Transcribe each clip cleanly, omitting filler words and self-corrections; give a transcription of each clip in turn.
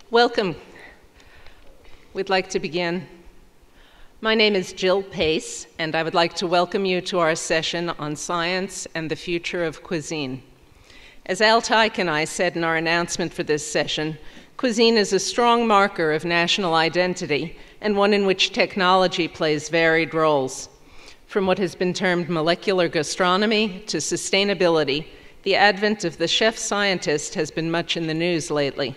Welcome. We'd like to begin. My name is Jill Pace, and I would like to welcome you to our session on science and the future of cuisine. As Al Tyke and I said in our announcement for this session, cuisine is a strong marker of national identity and one in which technology plays varied roles. From what has been termed molecular gastronomy to sustainability, the advent of the chef scientist has been much in the news lately.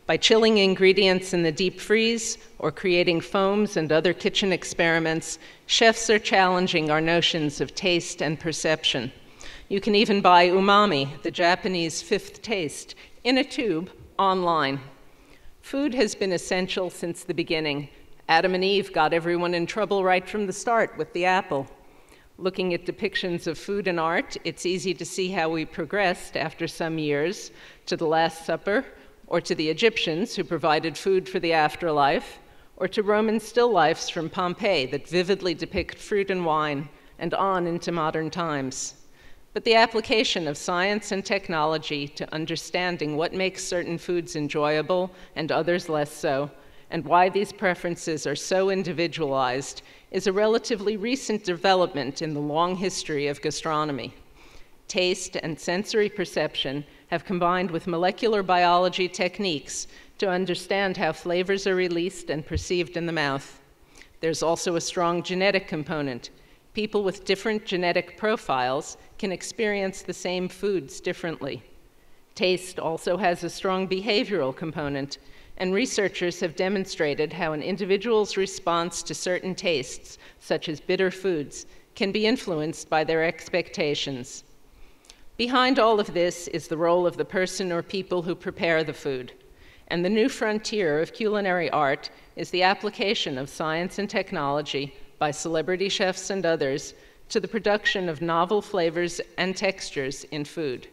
By chilling ingredients in the deep freeze or creating foams and other kitchen experiments, chefs are challenging our notions of taste and perception. You can even buy umami, the Japanese fifth taste, in a tube online. Food has been essential since the beginning. Adam and Eve got everyone in trouble right from the start with the apple. Looking at depictions of food and art, it's easy to see how we progressed after some years to the Last Supper, or to the Egyptians who provided food for the afterlife, or to Roman still lifes from Pompeii that vividly depict fruit and wine, and on into modern times. But the application of science and technology to understanding what makes certain foods enjoyable and others less so, and why these preferences are so individualized, is a relatively recent development in the long history of gastronomy. Taste and sensory perception have combined with molecular biology techniques to understand how flavors are released and perceived in the mouth. There's also a strong genetic component. People with different genetic profiles can experience the same foods differently. Taste also has a strong behavioral component, and researchers have demonstrated how an individual's response to certain tastes, such as bitter foods, can be influenced by their expectations. Behind all of this is the role of the person or people who prepare the food. And the new frontier of culinary art is the application of science and technology by celebrity chefs and others to the production of novel flavors and textures in food.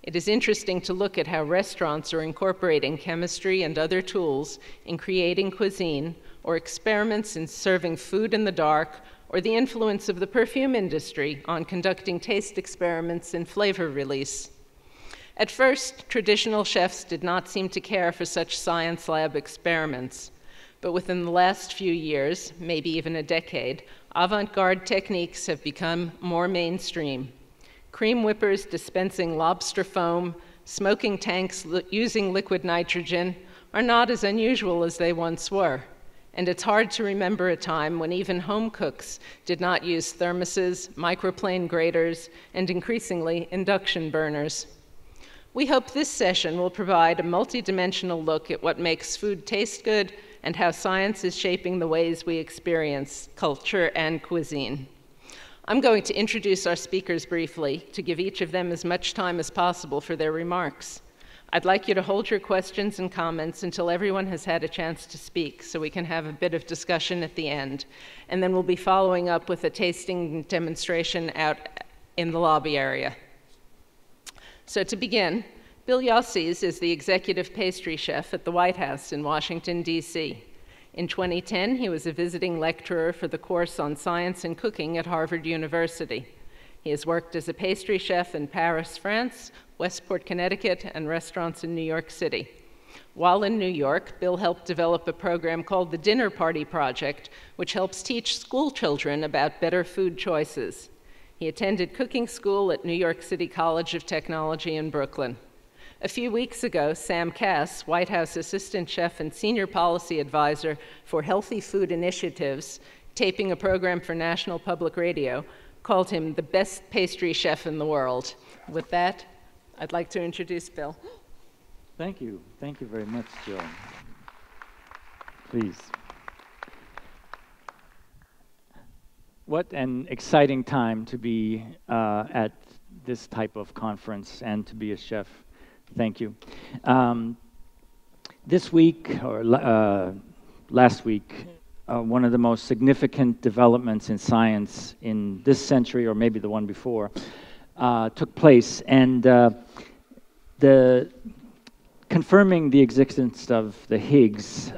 It is interesting to look at how restaurants are incorporating chemistry and other tools in creating cuisine, or experiments in serving food in the dark, or the influence of the perfume industry on conducting taste experiments in flavor release. At first, traditional chefs did not seem to care for such science lab experiments, but within the last few years, maybe even a decade, avant-garde techniques have become more mainstream. Cream whippers dispensing lobster foam, smoking tanks using liquid nitrogen are not as unusual as they once were. And it's hard to remember a time when even home cooks did not use thermoses, microplane graters, and increasingly induction burners. We hope this session will provide a multidimensional look at what makes food taste good and how science is shaping the ways we experience culture and cuisine. I'm going to introduce our speakers briefly to give each of them as much time as possible for their remarks. I'd like you to hold your questions and comments until everyone has had a chance to speak so we can have a bit of discussion at the end. And then we'll be following up with a tasting demonstration out in the lobby area. So to begin, Bill Yosses is the executive pastry chef at the White House in Washington, D.C. In 2010, he was a visiting lecturer for the course on science and cooking at Harvard University. He has worked as a pastry chef in Paris, France, Westport, Connecticut, and restaurants in New York City. While in New York, Bill helped develop a program called the Dinner Party Project, which helps teach school children about better food choices. He attended cooking school at New York City College of Technology in Brooklyn. A few weeks ago, Sam Cass, White House Assistant Chef and Senior Policy Advisor for Healthy Food Initiatives, taping a program for National Public Radio, called him the best pastry chef in the world. With that, I'd like to introduce Bill. Thank you. Thank you very much, Jill. Please. What an exciting time to be at this type of conference and to be a chef. Thank you. This week, or last week, one of the most significant developments in science in this century, or maybe the one before, took place, and confirming the existence of the Higgs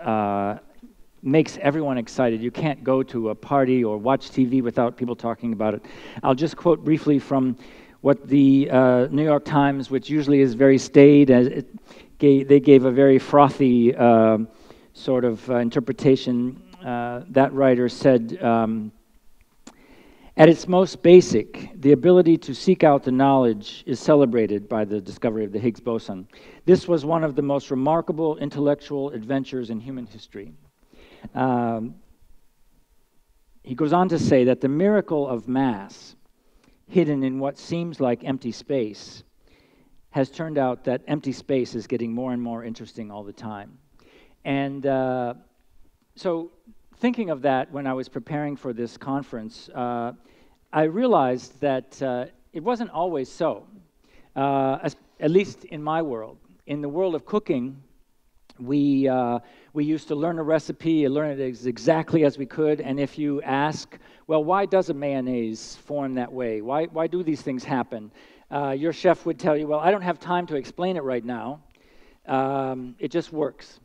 makes everyone excited. You can't go to a party or watch TV without people talking about it. I'll just quote briefly from what the New York Times, which usually is very staid, they gave a very frothy sort of interpretation. That writer said, at its most basic, the ability to seek out the knowledge is celebrated by the discovery of the Higgs boson. This was one of the most remarkable intellectual adventures in human history. He goes on to say that the miracle of mass, hidden in what seems like empty space, has turned out that empty space is getting more and more interesting all the time. And so thinking of that when I was preparing for this conference, I realized that it wasn't always so, at least in my world. In the world of cooking, we used to learn a recipe, learn it exactly as we could, and if you ask, well, why does a mayonnaise form that way? Why do these things happen? Your chef would tell you, well, I don't have time to explain it right now. It just works.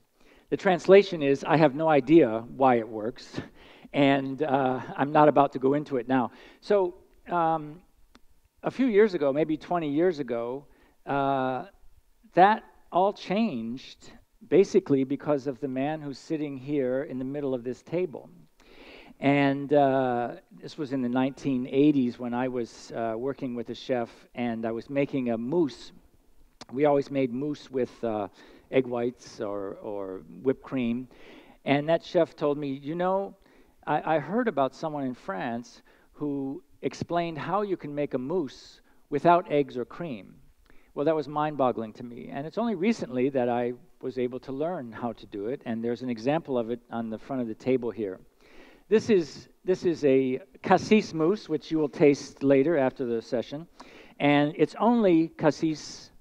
The translation is, I have no idea why it works, and I'm not about to go into it now. So a few years ago, maybe 20 years ago, that all changed basically because of the man who's sitting here in the middle of this table. And this was in the 1980s when I was working with a chef, and I was making a mousse. We always made mousse with egg whites or whipped cream. And that chef told me, you know, I heard about someone in France who explained how you can make a mousse without eggs or cream. Well, that was mind-boggling to me. And it's only recently that I was able to learn how to do it. And there's an example of it on the front of the table here. This is a cassis mousse, which you will taste later after the session. And it's only cassis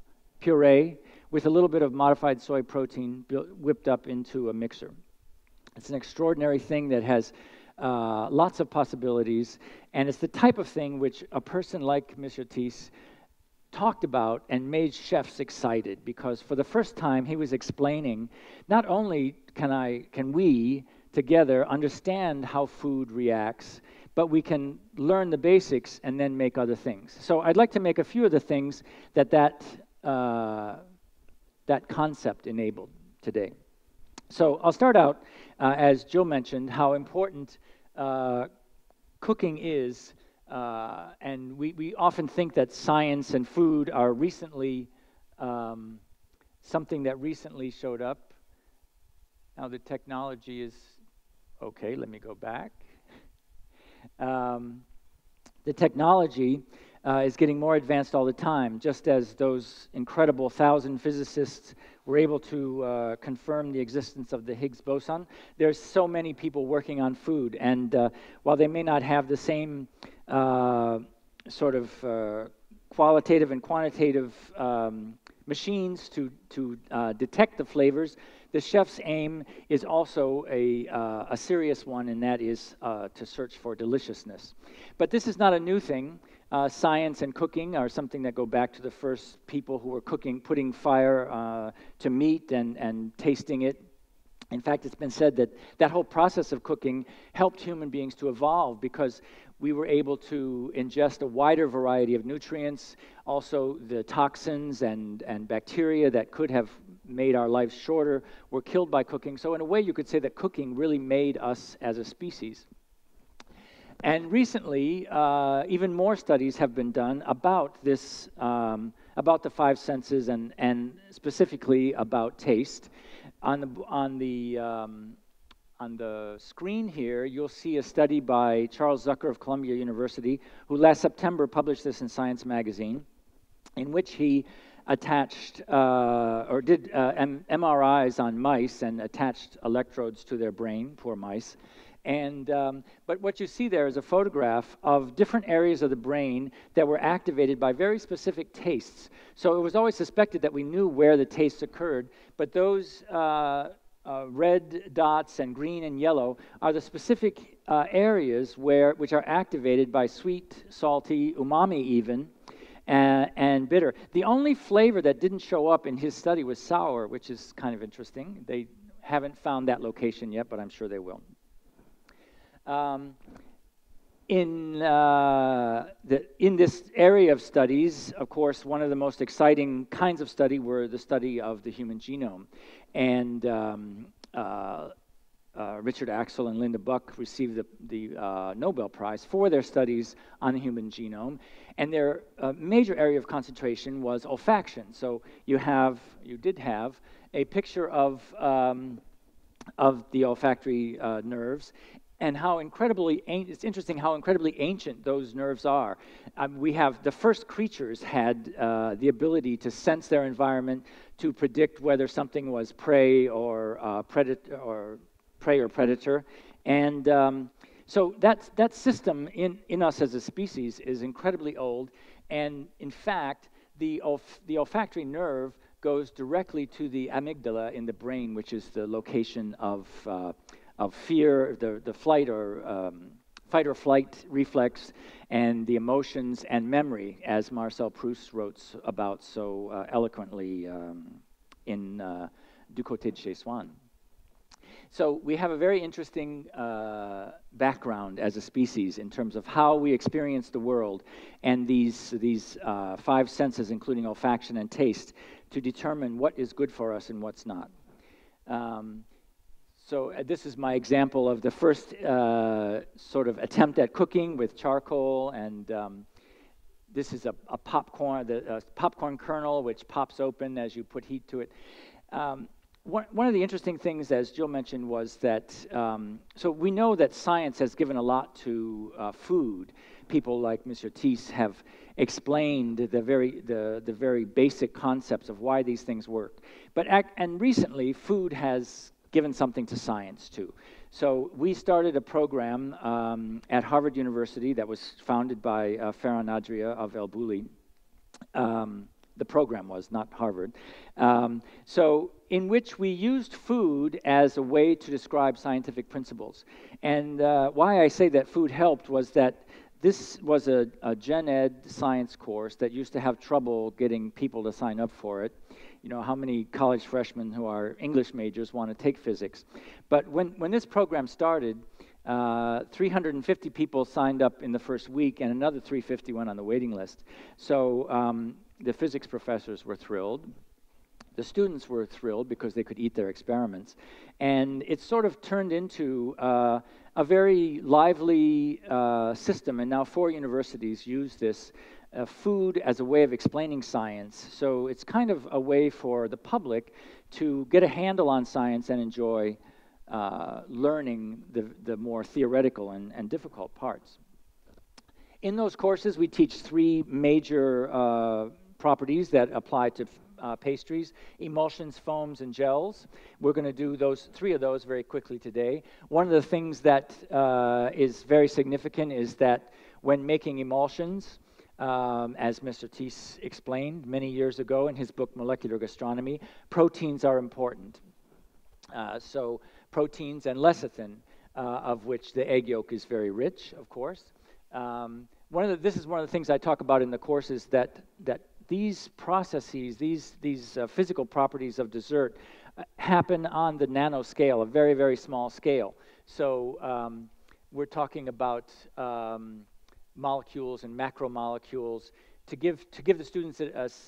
puree with a little bit of modified soy protein whipped up into a mixer. It's an extraordinary thing that has lots of possibilities, and it's the type of thing which a person like Monsieur This talked about and made chefs excited, because for the first time he was explaining not only can we together understand how food reacts, but we can learn the basics and then make other things. So I'd like to make a few of the things that concept enabled today. So I'll start out, as Jill mentioned, how important cooking is, and we often think that science and food are recently something that recently showed up. Now the technology is, okay, let me go back. The technology is getting more advanced all the time, just as those incredible 1,000 physicists were able to confirm the existence of the Higgs boson. There's so many people working on food, and while they may not have the same sort of qualitative and quantitative machines to detect the flavors, the chef's aim is also a serious one, and that is to search for deliciousness. But this is not a new thing. Science and cooking are something that go back to the first people who were cooking, putting fire to meat and tasting it. In fact, it's been said that that whole process of cooking helped human beings to evolve, because we were able to ingest a wider variety of nutrients. Also, the toxins and bacteria that could have made our lives shorter were killed by cooking. So in a way, you could say that cooking really made us as a species. And recently, even more studies have been done about this, about the five senses, and specifically about taste. On the screen here, you'll see a study by Charles Zucker of Columbia University, who last September published this in Science magazine, in which he attached or did MRIs on mice and attached electrodes to their brain, poor mice. And but what you see there is a photograph of different areas of the brain that were activated by very specific tastes. So it was always suspected that we knew where the tastes occurred, but those red dots and green and yellow are the specific areas which are activated by sweet, salty, umami even, and bitter. The only flavor that didn't show up in his study was sour, which is kind of interesting. They haven't found that location yet, but I'm sure they will. In this area of studies, of course, one of the most exciting kinds of study were the study of the human genome. And Richard Axel and Linda Buck received the Nobel Prize for their studies on the human genome. And their major area of concentration was olfaction. So you did have a picture of the olfactory nerves, and how it's interesting how incredibly ancient those nerves are. The first creatures had the ability to sense their environment, to predict whether something was prey or predator. And so that system in us as a species is incredibly old. And in fact, the olfactory nerve goes directly to the amygdala in the brain, which is the location of fear, the fight or flight reflex, and the emotions and memory, as Marcel Proust wrote about so eloquently in Du Côté de chez Swann. So we have a very interesting background as a species in terms of how we experience the world, and these five senses, including olfaction and taste, to determine what is good for us and what's not. So this is my example of the first sort of attempt at cooking with charcoal, and this is a popcorn kernel which pops open as you put heat to it. One of the interesting things, as Jill mentioned, was that so we know that science has given a lot to food. People like Mr. Thies have explained the very basic concepts of why these things work. And recently, food has given something to science too. So we started a program at Harvard University that was founded by Ferran Adria of El Bulli. The program was, not Harvard. So in which we used food as a way to describe scientific principles. And why I say that food helped was that this was a gen ed science course that used to have trouble getting people to sign up for it. You know, how many college freshmen who are English majors want to take physics? But when this program started, 350 people signed up in the first week, and another 350 went on the waiting list. So the physics professors were thrilled. The students were thrilled because they could eat their experiments. And it sort of turned into a very lively system, and now 4 universities use this food as a way of explaining science. So it's kind of a way for the public to get a handle on science and enjoy learning the more theoretical and difficult parts. In those courses, we teach 3 major properties that apply to pastries: emulsions, foams, and gels. We're going to do 3 of those very quickly today. One of the things that is very significant is that when making emulsions, as Mr. Thies explained many years ago in his book Molecular Gastronomy, proteins are important. So proteins and lecithin, of which the egg yolk is very rich, of course. This is one of the things I talk about in the courses, that these processes, these physical properties of dessert happen on the nanoscale, a very, very small scale. So we're talking about molecules and macromolecules to give the students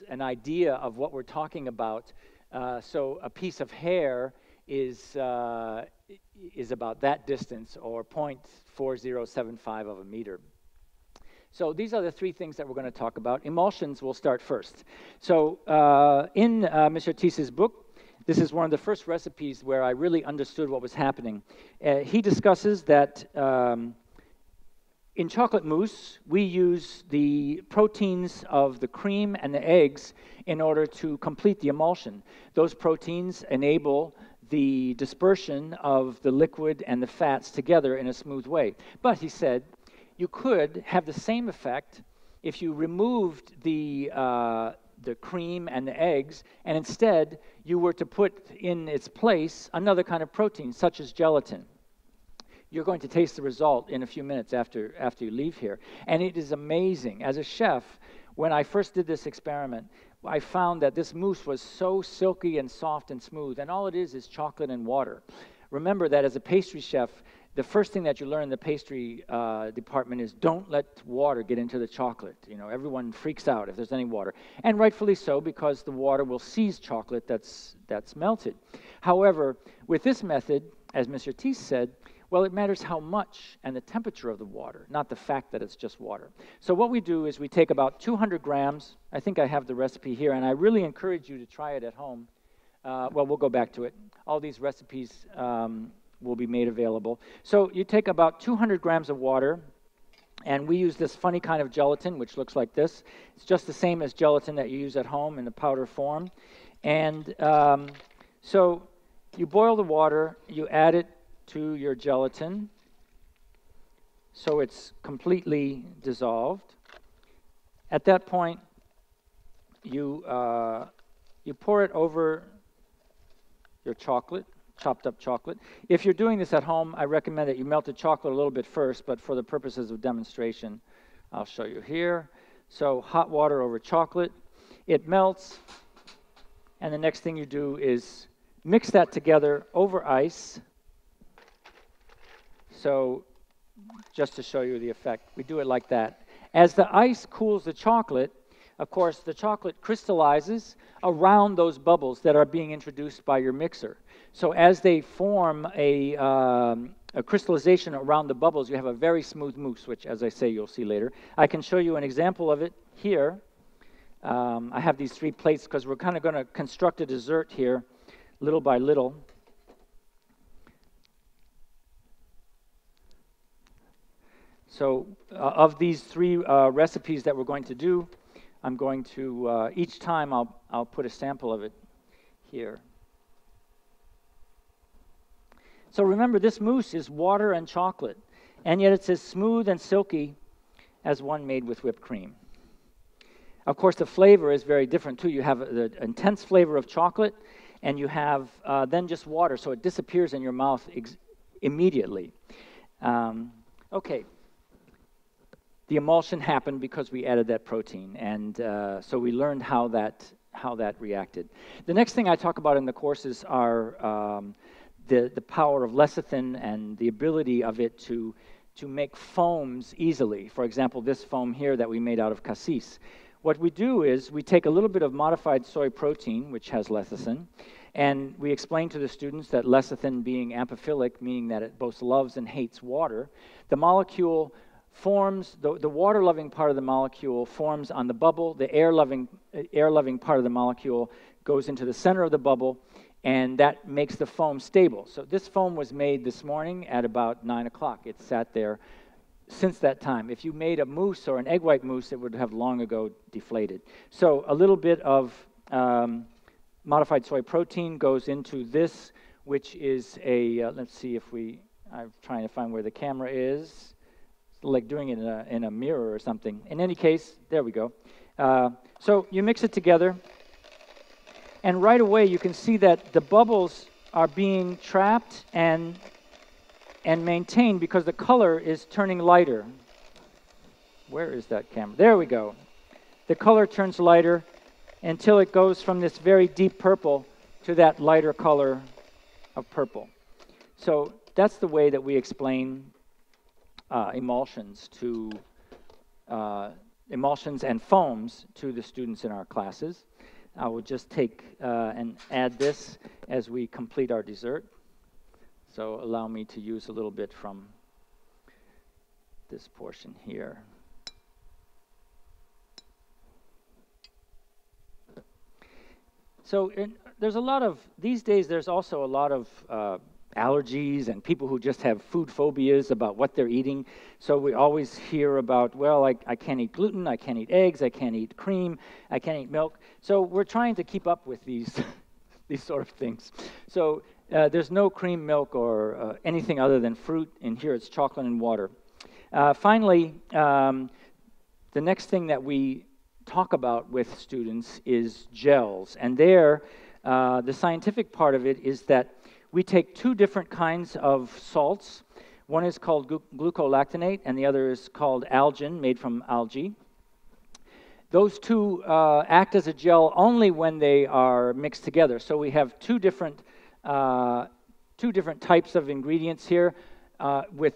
an idea of what we're talking about. So a piece of hair is about that distance, or 0.4075 of a meter. So these are the 3 things that we're going to talk about. Emulsions will start first. So in Mr. Thies's book, this is one of the first recipes where I really understood what was happening. He discusses that in chocolate mousse, we use the proteins of the cream and the eggs in order to complete the emulsion. Those proteins enable the dispersion of the liquid and the fats together in a smooth way. But he said, you could have the same effect if you removed the cream and the eggs, and instead you were to put in its place another kind of protein, such as gelatin. You're going to taste the result in a few minutes after you leave here. And it is amazing. As a chef, when I first did this experiment, I found that this mousse was so silky and soft and smooth, and all it is chocolate and water. Remember that as a pastry chef, the first thing that you learn in the pastry department is don't let water get into the chocolate. You know, everyone freaks out if there's any water. And rightfully so, because the water will seize chocolate that's melted. However, with this method, as Mr. Thies said, well, it matters how much and the temperature of the water, not the fact that it's just water. So what we do is we take about 200 grams. I think I have the recipe here, and I really encourage you to try it at home. Well, we'll go back to it. All these recipes will be made available. So you take about 200 grams of water, and we use this funny kind of gelatin, which looks like this. It's just the same as gelatin that you use at home in the powder form. And so you boil the water, you add it to your gelatin, so it's completely dissolved. At that point, you pour it over your chocolate, chopped up chocolate. If you're doing this at home, I recommend that you melt the chocolate a little bit first, but for the purposes of demonstration, I'll show you here. So hot water over chocolate, it melts, and the next thing you do is mix that together over ice. So just to show you the effect, we do it like that. As the ice cools the chocolate, of course, the chocolate crystallizes around those bubbles that are being introduced by your mixer. So as they form a crystallization around the bubbles, you have a very smooth mousse, which, as I say, you'll see later. I can show you an example of it here. I have these 3 plates because we're kind of going to construct a dessert here, little by little. So of these 3 recipes that we're going to do, I'm going to, each time I'll put a sample of it here. So remember, this mousse is water and chocolate, and yet it's as smooth and silky as one made with whipped cream. Of course, the flavor is very different too. You have the intense flavor of chocolate, and you have then just water, so it disappears in your mouth immediately. Okay. The emulsion happened because we added that protein, and so we learned how that reacted. The next thing I talk about in the courses are the power of lecithin and the ability of it to make foams easily. For example, this foam here that we made out of cassis. What we do is we take a little bit of modified soy protein, which has lecithin, and we explain to the students that lecithin being amphiphilic, meaning that it both loves and hates water, the molecule forms, the water-loving part of the molecule forms on the bubble, the air-loving part of the molecule goes into the center of the bubble, and that makes the foam stable. So this foam was made this morning at about 9 o'clock. It sat there since that time. If you made a mousse or an egg white mousse, it would have long ago deflated. So a little bit of modified soy protein goes into this, which is a, let's see if I'm trying to find where the camera is. Like doing it in a mirror or something. In any case, there we go. So you mix it together, and right away you can see that the bubbles are being trapped and maintained because the color is turning lighter. Where is that camera? There we go. The color turns lighter until it goes from this very deep purple to that lighter color of purple. So that's the way that we explain emulsions and foams to the students in our classes. I will just take and add this as we complete our dessert. So allow me to use a little bit from this portion here. So there's a lot of, these days there's also a lot of allergies and people who just have food phobias about what they're eating. So we always hear about, well, I can't eat gluten, I can't eat eggs, I can't eat cream, I can't eat milk. So we're trying to keep up with these these sort of things. So there's no cream, milk, or anything other than fruit. In here it's chocolate and water. Finally, the next thing that we talk about with students is gels. And there, the scientific part of it is that we take 2 different kinds of salts. One is called glucolactonate, and the other is called algin, made from algae. Those 2 act as a gel only when they are mixed together. So we have two different types of ingredients here.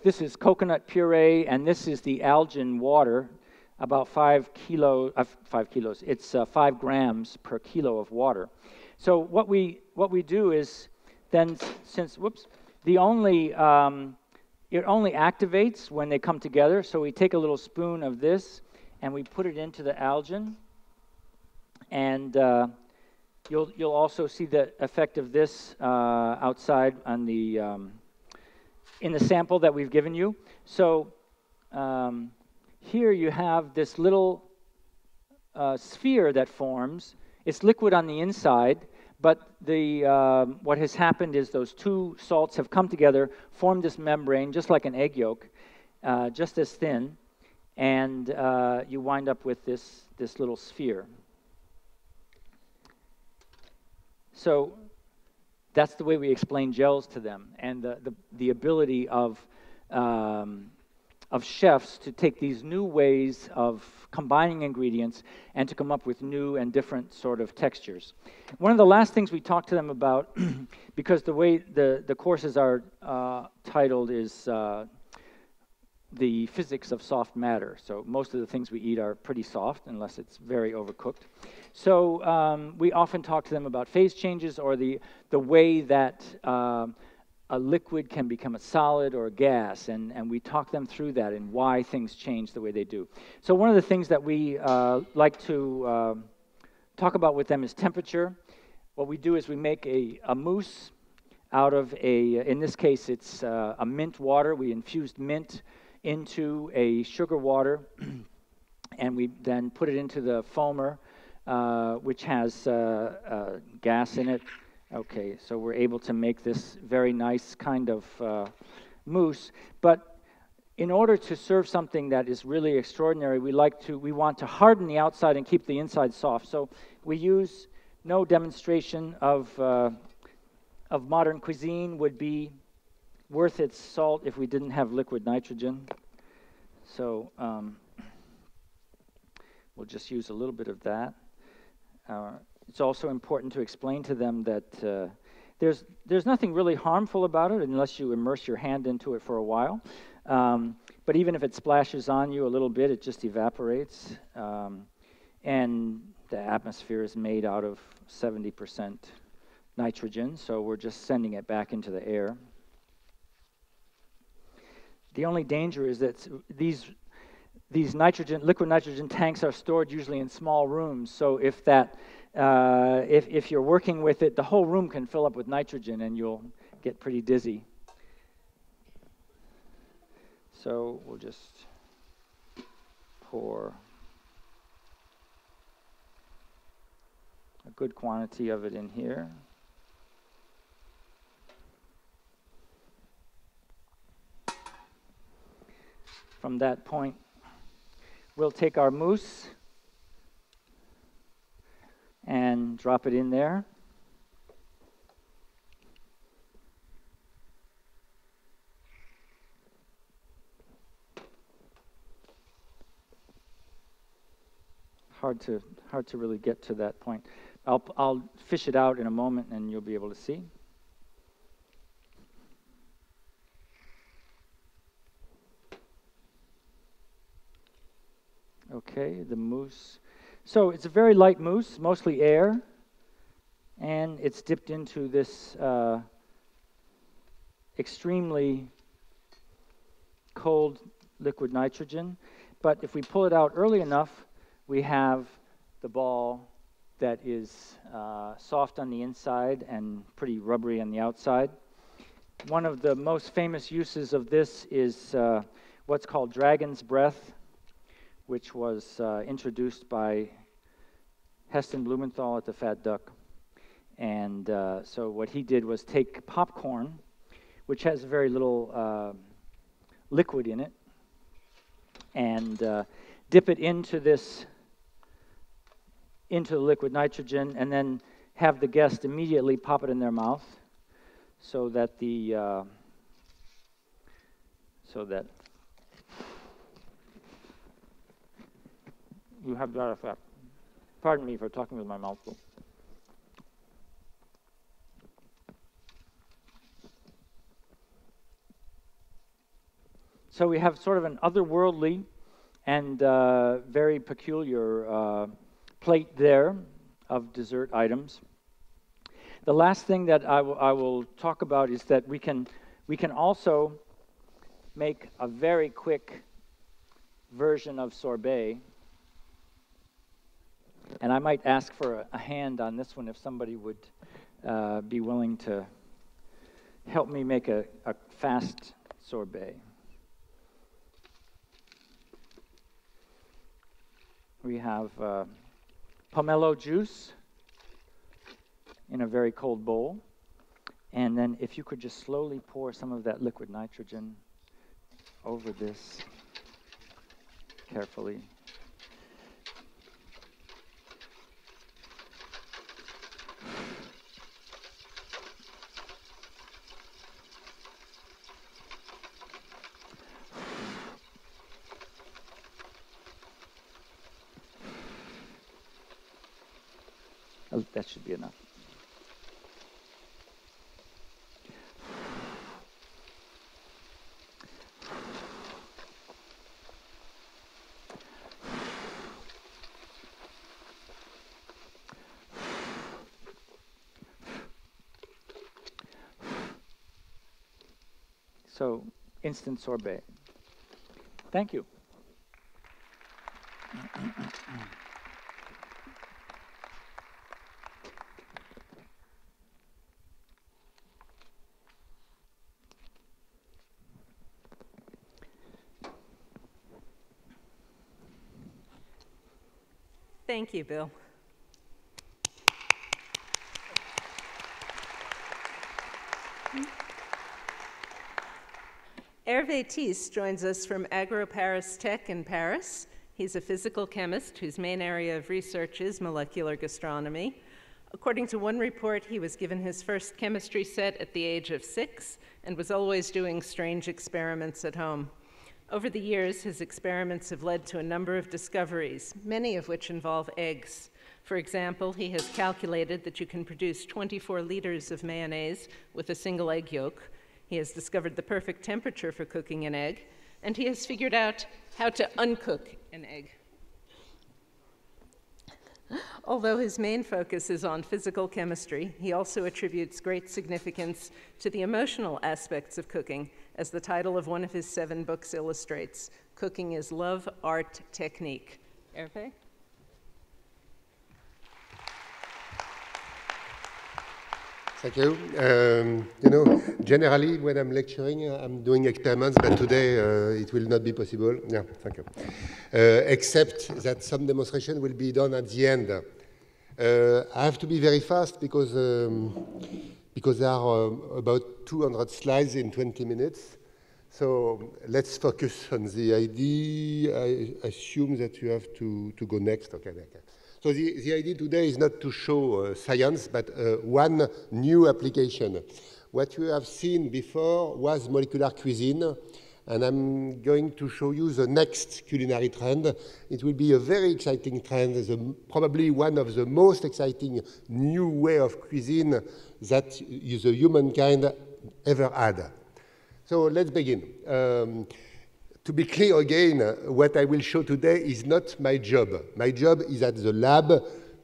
this is coconut puree, and this is the algin water, about 5 kilos. It's 5 grams per kilo of water. So what we do is then, since it only activates when they come together. So we take a little spoon of this and we put it into the algin, and you'll also see the effect of this outside on the in the sample that we've given you. So here you have this little sphere that forms. It's liquid on the inside, but what has happened is those two salts have come together, formed this membrane, just like an egg yolk, just as thin, and you wind up with this little sphere. So that's the way we explain gels to them, and the ability of chefs to take these new ways of combining ingredients and to come up with new and different sort of textures. One of the last things we talked to them about, because the way the courses are titled is the physics of soft matter. So most of the things we eat are pretty soft unless it's very overcooked. So we often talk to them about phase changes, or the way that a liquid can become a solid or a gas, and we talk them through that and why things change the way they do. So one of the things that we like to talk about with them is temperature. What we do is we make a mousse out of in this case it's a mint water. We infused mint into a sugar water, and we then put it into the foamer, which has gas in it. Okay, so we're able to make this very nice kind of mousse. But in order to serve something that is really extraordinary, we want to harden the outside and keep the inside soft. So we use no demonstration of modern cuisine would be worth its salt if we didn't have liquid nitrogen. So we'll just use a little bit of that. It's also important to explain to them that there's nothing really harmful about it unless you immerse your hand into it for a while. But even if it splashes on you a little bit, it just evaporates. And the atmosphere is made out of 70% nitrogen, so we're just sending it back into the air. The only danger is that these liquid nitrogen tanks are stored usually in small rooms. So if you're working with it, the whole room can fill up with nitrogen, and you'll get pretty dizzy. So we'll just pour a good quantity of it in here. From that point, we'll take our mousse and drop it in there. Hard to really get to that point. I'll fish it out in a moment, and you'll be able to see. Okay, the mousse. So it's a very light mousse, mostly air, and it's dipped into this extremely cold liquid nitrogen. But if we pull it out early enough, we have the ball that is soft on the inside and pretty rubbery on the outside. One of the most famous uses of this is what's called dragon's breath, which was introduced by Heston Blumenthal at the Fat Duck. And so what he did was take popcorn, which has very little liquid in it, and dip it into the liquid nitrogen, and then have the guest immediately pop it in their mouth, so that you have that effect. Pardon me for talking with my mouth full. So we have sort of an otherworldly and very peculiar plate there of dessert items. The last thing that I will talk about is that we can also make a very quick version of sorbet. And I might ask for a hand on this one if somebody would be willing to help me make a fast sorbet. We have pomelo juice in a very cold bowl. And then if you could just slowly pour some of that liquid nitrogen over this carefully. Oh, that should be enough. So, instant sorbet. Thank you. Thank you, Bill. Hervé This joins us from AgroParisTech in Paris. He's a physical chemist whose main area of research is molecular gastronomy. According to one report, he was given his first chemistry set at the age of 6 and was always doing strange experiments at home. Over the years, his experiments have led to a number of discoveries, many of which involve eggs. For example, he has calculated that you can produce 24 liters of mayonnaise with a single egg yolk. He has discovered the perfect temperature for cooking an egg, and he has figured out how to uncook an egg. Although his main focus is on physical chemistry, he also attributes great significance to the emotional aspects of cooking, as the title of one of his 7 books illustrates. Cooking is love, art, technique. Hervé? Thank you. You know, generally when I'm lecturing, I'm doing experiments, but today it will not be possible. Yeah, thank you. Except that some demonstration will be done at the end. I have to be very fast because there are about 200 slides in 20 minutes. So let's focus on the idea. I assume that you have to go next. Okay. So the idea today is not to show science, but one new application. What you have seen before was molecular cuisine, and I'm going to show you the next culinary trend. It will be a very exciting trend, probably one of the most exciting new way of cuisine that the humankind ever had. So let's begin. To be clear again, what I will show today is not my job. My job is at the lab,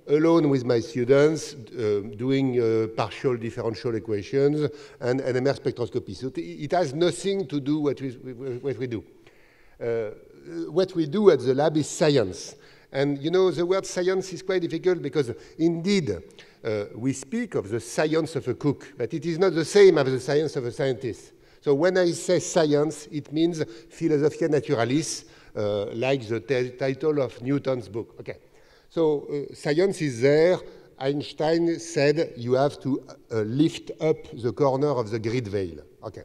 alone with my students, doing partial differential equations and NMR spectroscopy. So it has nothing to do what we do. What we do at the lab is science. And you know, the word science is quite difficult because indeed, we speak of the science of a cook, but it is not the same as the science of a scientist. So when I say science, it means Philosophia Naturalis, like the title of Newton's book. Okay. So science is there. Einstein said you have to lift up the corner of the grid veil. Okay.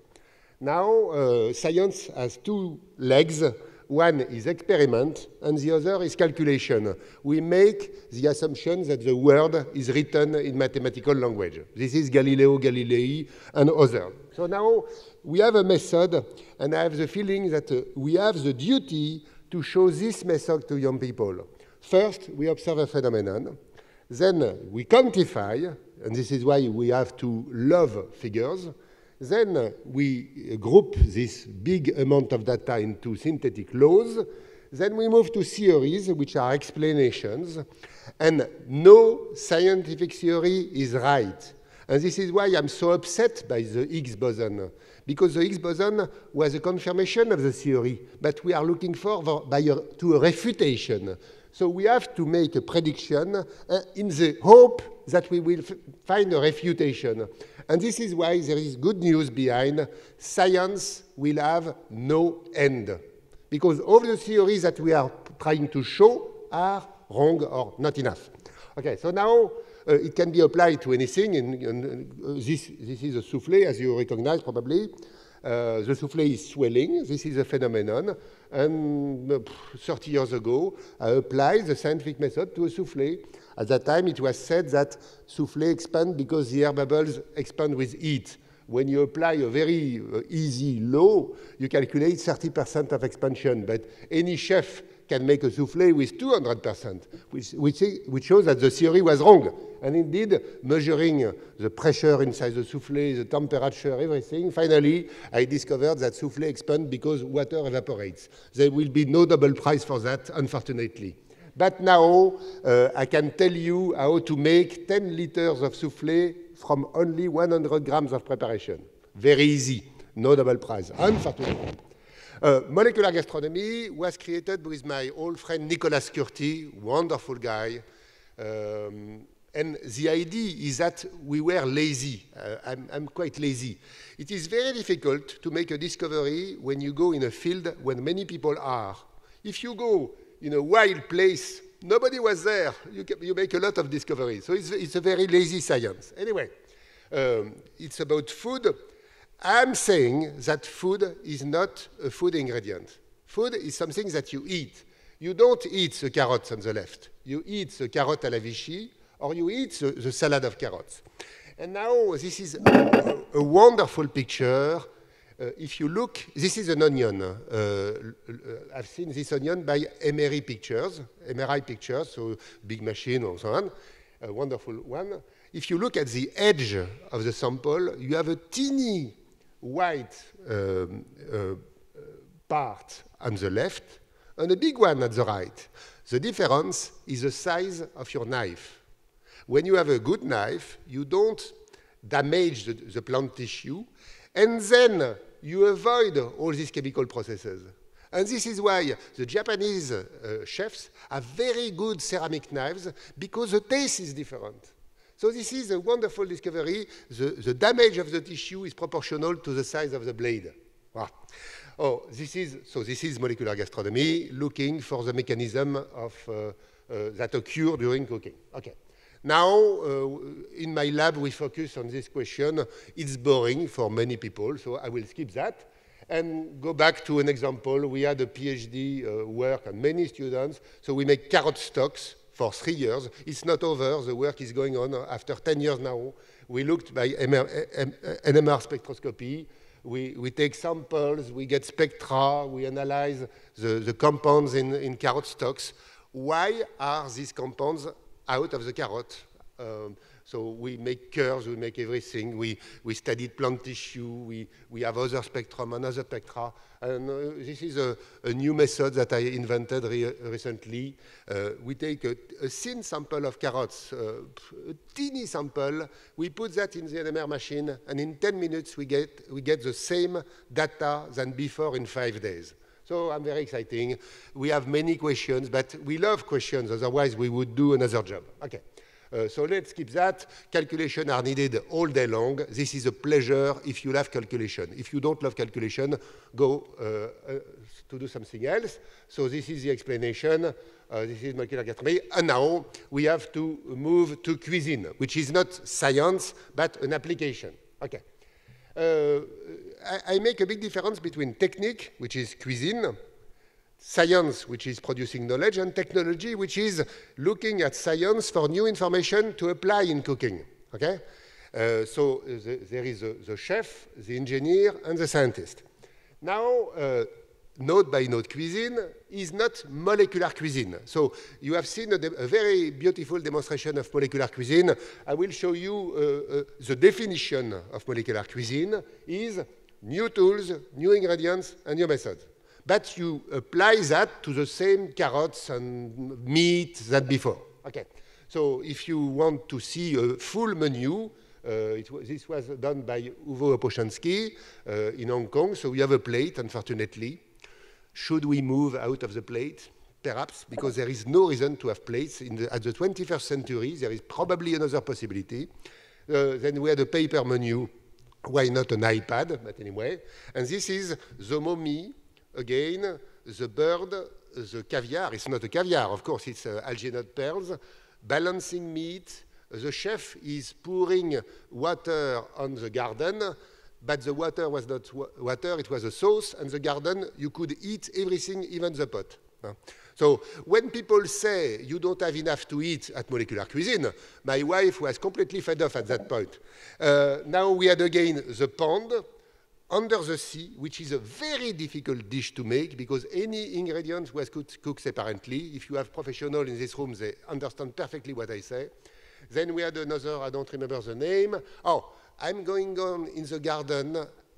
Now science has 2 legs. One is experiment, and the other is calculation. We make the assumption that the world is written in mathematical language. This is Galileo Galilei and others. So now we have a method, and I have the feeling that we have the duty to show this method to young people. First, we observe a phenomenon. Then we quantify, and this is why we have to love figures. Then we group this big amount of data into synthetic laws. Then we move to theories, which are explanations. And no scientific theory is right. And this is why I'm so upset by the Higgs boson, because the Higgs boson was a confirmation of the theory, but we are looking to a refutation. So we have to make a prediction in the hope that we will find a refutation. And this is why there is good news behind. Science will have no end, because all the theories that we are trying to show are wrong or not enough. Okay, so now it can be applied to anything. This is a soufflé, as you recognize probably. The soufflé is swelling. This is a phenomenon. And 30 years ago, I applied the scientific method to a soufflé. At that time, it was said that soufflé expand because the air bubbles expand with heat. When you apply a very easy law, you calculate 30% of expansion. But any chef can make a soufflé with 200%, which shows that the theory was wrong. And indeed, measuring the pressure inside the soufflé, the temperature, everything, finally, I discovered that soufflé expands because water evaporates. There will be no double prize for that, unfortunately. But now, I can tell you how to make 10 liters of soufflé from only 100 grams of preparation. Very easy, no double prize, unfortunately. Molecular gastronomy was created with my old friend Nicolas Curti, wonderful guy. And the idea is that we were lazy. I'm quite lazy. It is very difficult to make a discovery when you go in a field when many people are. If you go in a wild place, nobody was there. You make a lot of discoveries. So it's a very lazy science. Anyway, it's about food. I'm saying that food is not a food ingredient. Food is something that you eat. You don't eat the carrots on the left. You eat the carrot à la Vichy, or you eat the salad of carrots. And now this is a wonderful picture. If you look, this is an onion. I've seen this onion by MRI pictures, so big machine or so on, a wonderful one. If you look at the edge of the sample, you have a teeny white part on the left and a big one at the right. The difference is the size of your knife. When you have a good knife, you don't damage the plant tissue, and then you avoid all these chemical processes. And this is why the Japanese chefs have very good ceramic knives, because the taste is different. So this is a wonderful discovery. The damage of the tissue is proportional to the size of the blade. Wow. Oh, this is molecular gastronomy, looking for the mechanism of, that occur during cooking. Okay. Now, in my lab, we focus on this question. It's boring for many people, so I will skip that and go back to an example. We had a PhD work on many students, so we make carrot stocks for 3 years. It's not over. The work is going on after 10 years now. We looked by NMR spectroscopy. We take samples, we get spectra, we analyze the compounds in carrot stocks. Why are these compounds out of the carrot? So we make curves, we make everything. We studied plant tissue, we have other spectrum, another spectra. And this is a new method that I invented recently. We take a thin sample of carrots, a teeny sample. We put that in the NMR machine, and in 10 minutes we get the same data than before in 5 days. So I'm very exciting. We have many questions, but we love questions. Otherwise, we would do another job. Okay. So let's keep that. Calculations are needed all day long. This is a pleasure if you love calculation. If you don't love calculation, go to do something else. So this is the explanation. This is molecular gastronomy. And now we have to move to cuisine, which is not science, but an application. Okay. I make a big difference between technique, which is cuisine, science, which is producing knowledge, and technology, which is looking at science for new information to apply in cooking. Okay? So there is the chef, the engineer, and the scientist. Now, node-by-node cuisine is not molecular cuisine. So you have seen a very beautiful demonstration of molecular cuisine. I will show you the definition of molecular cuisine is new tools, new ingredients, and new methods. But you apply that to the same carrots and meat that before. Okay. So if you want to see a full menu, this was done by Uwe Opochanski in Hong Kong. So we have a plate, unfortunately. Should we move out of the plate? Perhaps, because there is no reason to have plates. At the 21st century, there is probably another possibility. Then we had a paper menu. Why not an iPad? But anyway. And this is the mummy, again, the bird, the caviar. It's not a caviar, of course, it's algae nut pearls. Balancing meat. The chef is pouring water on the garden, but the water was not water, it was a sauce, and the garden, you could eat everything, even the pot. So when people say you don't have enough to eat at molecular cuisine, my wife was completely fed up at that point. Now we had again the pond under the sea, which is a very difficult dish to make because any ingredient was cooked separately. If you have professionals in this room, they understand perfectly what I say. Then we had another, I don't remember the name. Oh, I'm going on in the garden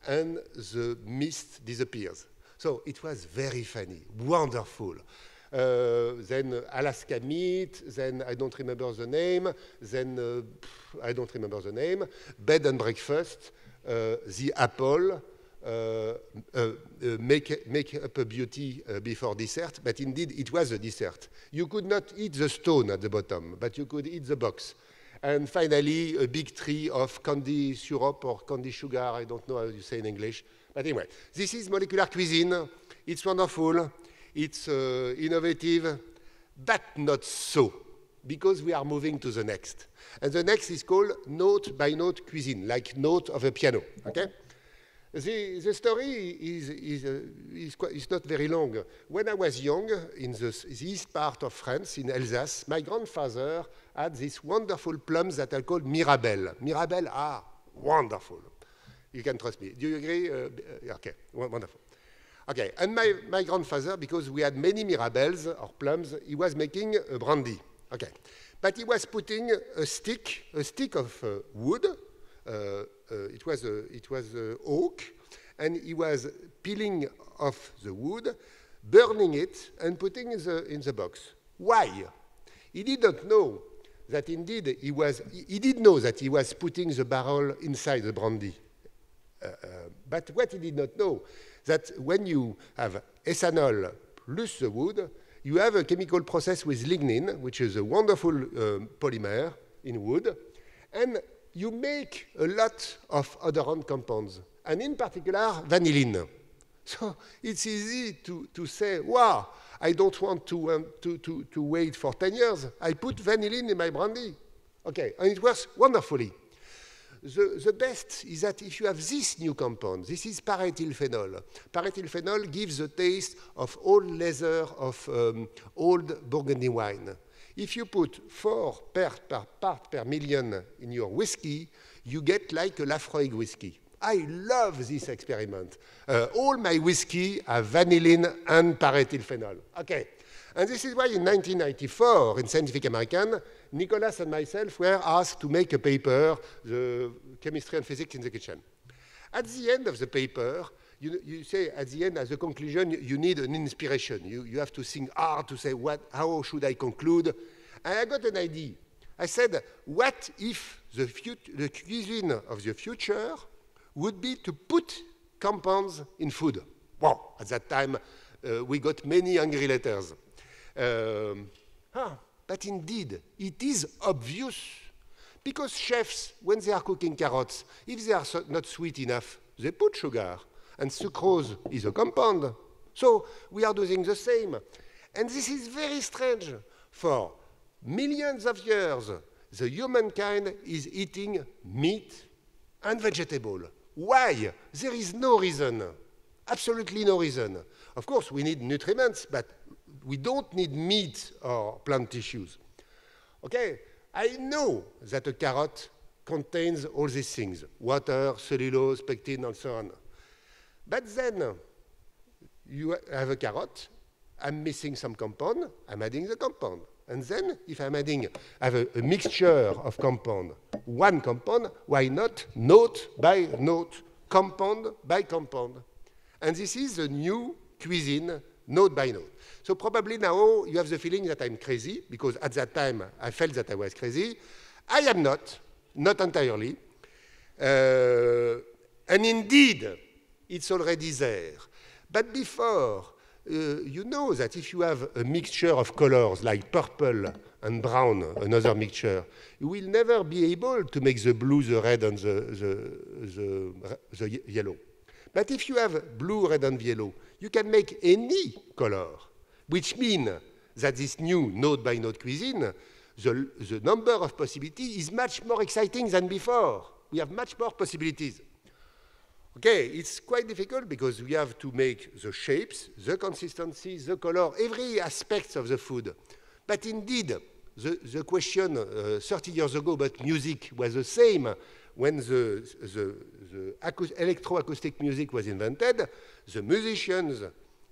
and the mist disappears. So it was very funny, wonderful. Then Alaska meat, then I don't remember the name, then I don't remember the name. Bed and breakfast, the apple, make up a beauty before dessert, but indeed it was a dessert. You could not eat the stone at the bottom, but you could eat the box. And finally, a big tree of candy syrup or candy sugar, I don't know how you say in English. But anyway, this is molecular cuisine. It's wonderful, it's innovative, but not so, because we are moving to the next. And the next is called note-by-note cuisine, like note of a piano, okay? The story is not very long. When I was young, in the east part of France, in Alsace, my grandfather had these wonderful plums that are called Mirabelle. Mirabelle are wonderful. You can trust me. Do you agree? Okay, wonderful. Okay, and my grandfather, because we had many Mirabelles or plums, he was making a brandy. Okay, but he was putting a stick of wood. It was oak, and he was peeling off the wood, burning it, and putting it in the box. Why? He didn't know that indeed he did know that he was putting the barrel inside the brandy. But what he did not know, that when you have ethanol plus the wood, you have a chemical process with lignin, which is a wonderful polymer in wood, and you make a lot of odorant compounds, and in particular, vanillin. So it's easy to say, wow, I don't want to wait for 10 years. I put vanillin in my brandy. Okay, and it works wonderfully. The best is that if you have this new compound, this is parethylphenol. Parethylphenol gives the taste of old leather of old Burgundy wine. If you put 4 part per million in your whiskey, you get like a Lafroig whiskey. I love this experiment. All my whiskey have vanillin and parethylphenol. Okay. And this is why in 1994, in Scientific American, Nicolas and myself were asked to make a paper, the chemistry and physics in the kitchen. At the end of the paper, you say at the end, as a conclusion, you need an inspiration. You have to think hard to say, how should I conclude? And I got an idea. I said, what if the cuisine of the future would be to put compounds in food? Wow, at that time, we got many angry letters. But indeed, it is obvious. Because chefs, when they are cooking carrots, if they are not sweet enough, they put sugar. And sucrose is a compound. So we are doing the same. And this is very strange. For millions of years, the humankind is eating meat and vegetable. Why? There is no reason. Absolutely no reason. Of course, we need nutriments, but we don't need meat or plant tissues. Okay, I know that a carrot contains all these things, water, cellulose, pectin, and so on. But then, you have a carrot, I'm missing some compound, I'm adding the compound. And then, if I'm adding, I have a mixture of compound, one compound, why not note by note, compound by compound? And this is the new cuisine, note by note. So probably now you have the feeling that I'm crazy, because at that time I felt that I was crazy. I am not entirely. And indeed, it's already there. But before, you know that if you have a mixture of colors like purple and brown, another mixture, you will never be able to make the blue, the red, and the yellow. But if you have blue, red, and yellow, you can make any color, which means that this new node-by-node cuisine, the number of possibilities is much more exciting than before. We have much more possibilities. Okay, it's quite difficult because we have to make the shapes, the consistency, the color, every aspect of the food. But indeed, the question 30 years ago about music was the same. When the electroacoustic music was invented, the musicians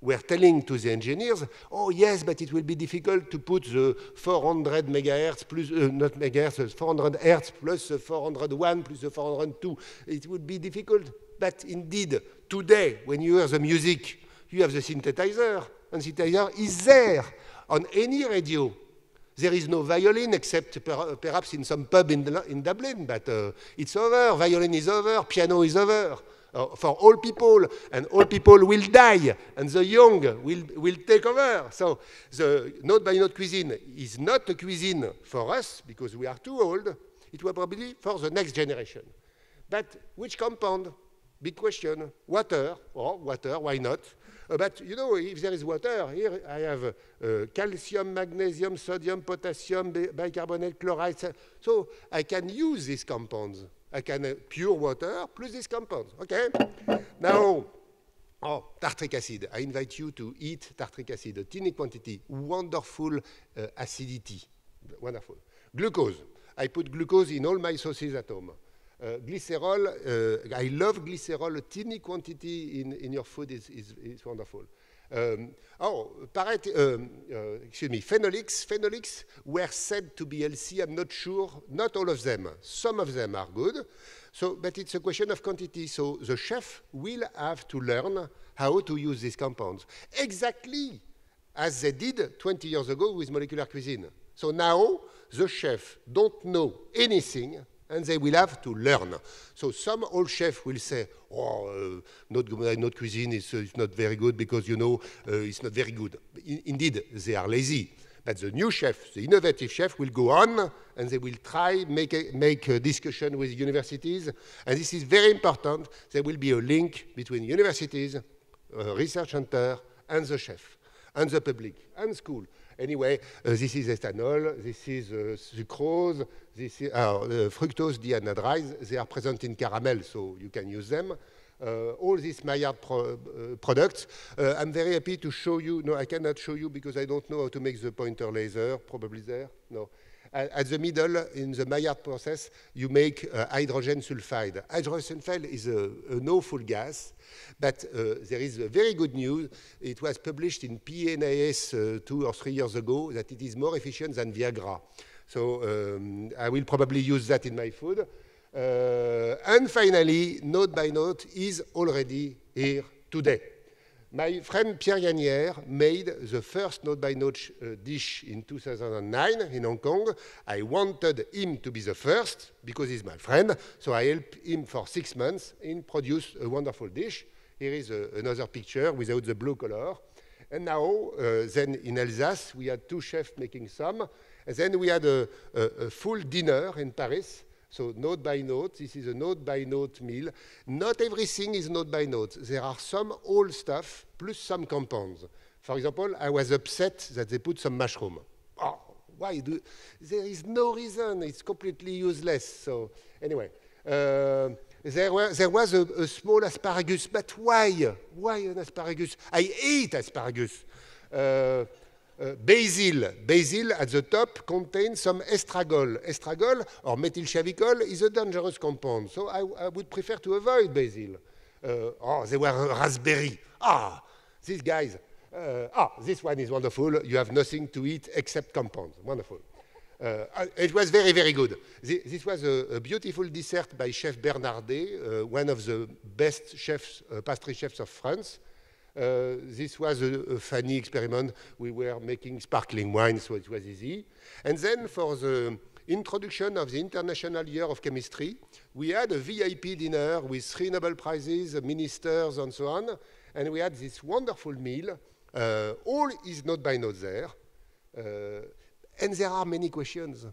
were telling to the engineers, oh yes, but it will be difficult to put the 400 megahertz plus, not megahertz, 400 hertz plus the 401 plus the 402. It would be difficult. But indeed, today, when you hear the music, you have the synthesizer, and the synthesizer is there on any radio. There is no violin except perhaps in some pub in Dublin, but it's over. Violin is over, piano is over. For all people, and all people will die, and the young will take over. So the node-by-node cuisine is not a cuisine for us, because we are too old. It was probably for the next generation. But which compound? Big question. Water, or water, why not? But you know, if there is water, here I have calcium, magnesium, sodium, potassium, bicarbonate, chloride. So I can use these compounds. I can pure water plus these compounds. Okay? Now, tartric acid. I invite you to eat tartric acid, a tiny quantity, wonderful acidity. Wonderful. Glucose. I put glucose in all my sauces at home. Glycerol, I love glycerol. A tiny quantity in your food is wonderful. Excuse me, phenolics. Phenolics were said to be healthy. I'm not sure. Not all of them. Some of them are good. So, but it's a question of quantity. So the chef will have to learn how to use these compounds. Exactly as they did 20 years ago with molecular cuisine. So now the chef don't know anything, and they will have to learn. So some old chef will say, oh, not cuisine is not very good because, you know, it's not very good. Indeed, they are lazy. But the new chef, the innovative chef, will go on, and they will try make a discussion with universities. And this is very important. There will be a link between universities, research center, and the chef, and the public, and school. Anyway, this is ethanol, this is sucrose, this is fructose deanhydride. They are present in caramel, so you can use them. All these Maillard products. I'm very happy to show you. No, I cannot show you because I don't know how to make the pointer laser. Probably there. No. At the middle, in the Maillard process, you make hydrogen sulfide. Hydrogen sulfide is an awful gas, but there is very good news. It was published in PNAS 2 or 3 years ago that it is more efficient than Viagra. So I will probably use that in my food. And finally, node by node is already here today. My friend Pierre Gagnère made the first node-by-node dish in 2009 in Hong Kong. I wanted him to be the first because he's my friend, so I helped him for 6 months and produced a wonderful dish. Here is another picture without the blue color. And now, then in Alsace, we had 2 chefs making some. And then we had a full dinner in Paris. So node by node, this is a node by node meal. Not everything is node by node. There are some old stuff plus some compounds. For example, I was upset that they put some mushroom. Oh, why? There is no reason. It's completely useless. So anyway, there was a small asparagus, but why? Why an asparagus? I ate asparagus. Basil at the top contains some estragol. Estragol, or methylchavicol, is a dangerous compound. So I would prefer to avoid basil. There were raspberry. these guys, this one is wonderful. You have nothing to eat except compounds. Wonderful. It was very, very good. This was a beautiful dessert by Chef Bernardet, one of the best chefs, pastry chefs of France. This was a funny experiment. We were making sparkling wine, so it was easy. And then for the introduction of the International Year of Chemistry, we had a VIP dinner with 3 Nobel Prizes, ministers, and so on. And we had this wonderful meal. All is note by note there. And there are many questions.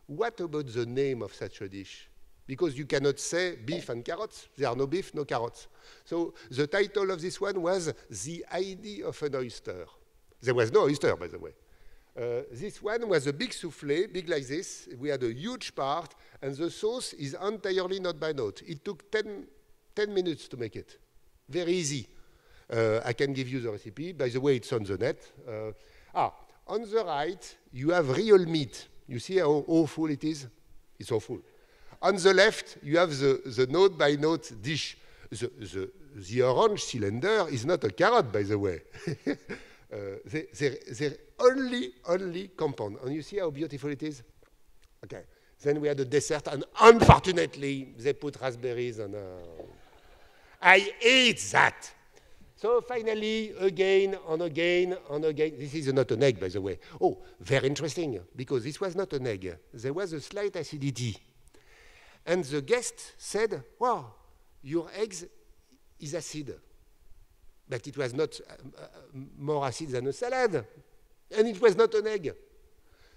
What about the name of such a dish? Because you cannot say beef and carrots. There are no beef, no carrots. So the title of this one was The Idea of an Oyster. There was no oyster, by the way. This one was a big soufflé, big like this. We had a huge part, and the sauce is entirely note by note. It took 10 minutes to make it. Very easy. I can give you the recipe. By the way, it's on the net. On the right, you have real meat. You see how full it is? It's so full. On the left, you have the note-by-note dish. The orange cylinder is not a carrot, by the way. They're only compound. And you see how beautiful it is? Okay. Then we had a dessert, and unfortunately, they put raspberries on. I ate that. So finally, again and again and again. This is not an egg, by the way. Oh, very interesting, because this was not an egg. There was a slight acidity. And the guest said, wow, your eggs is acid. But it was not more acid than a salad. And it was not an egg.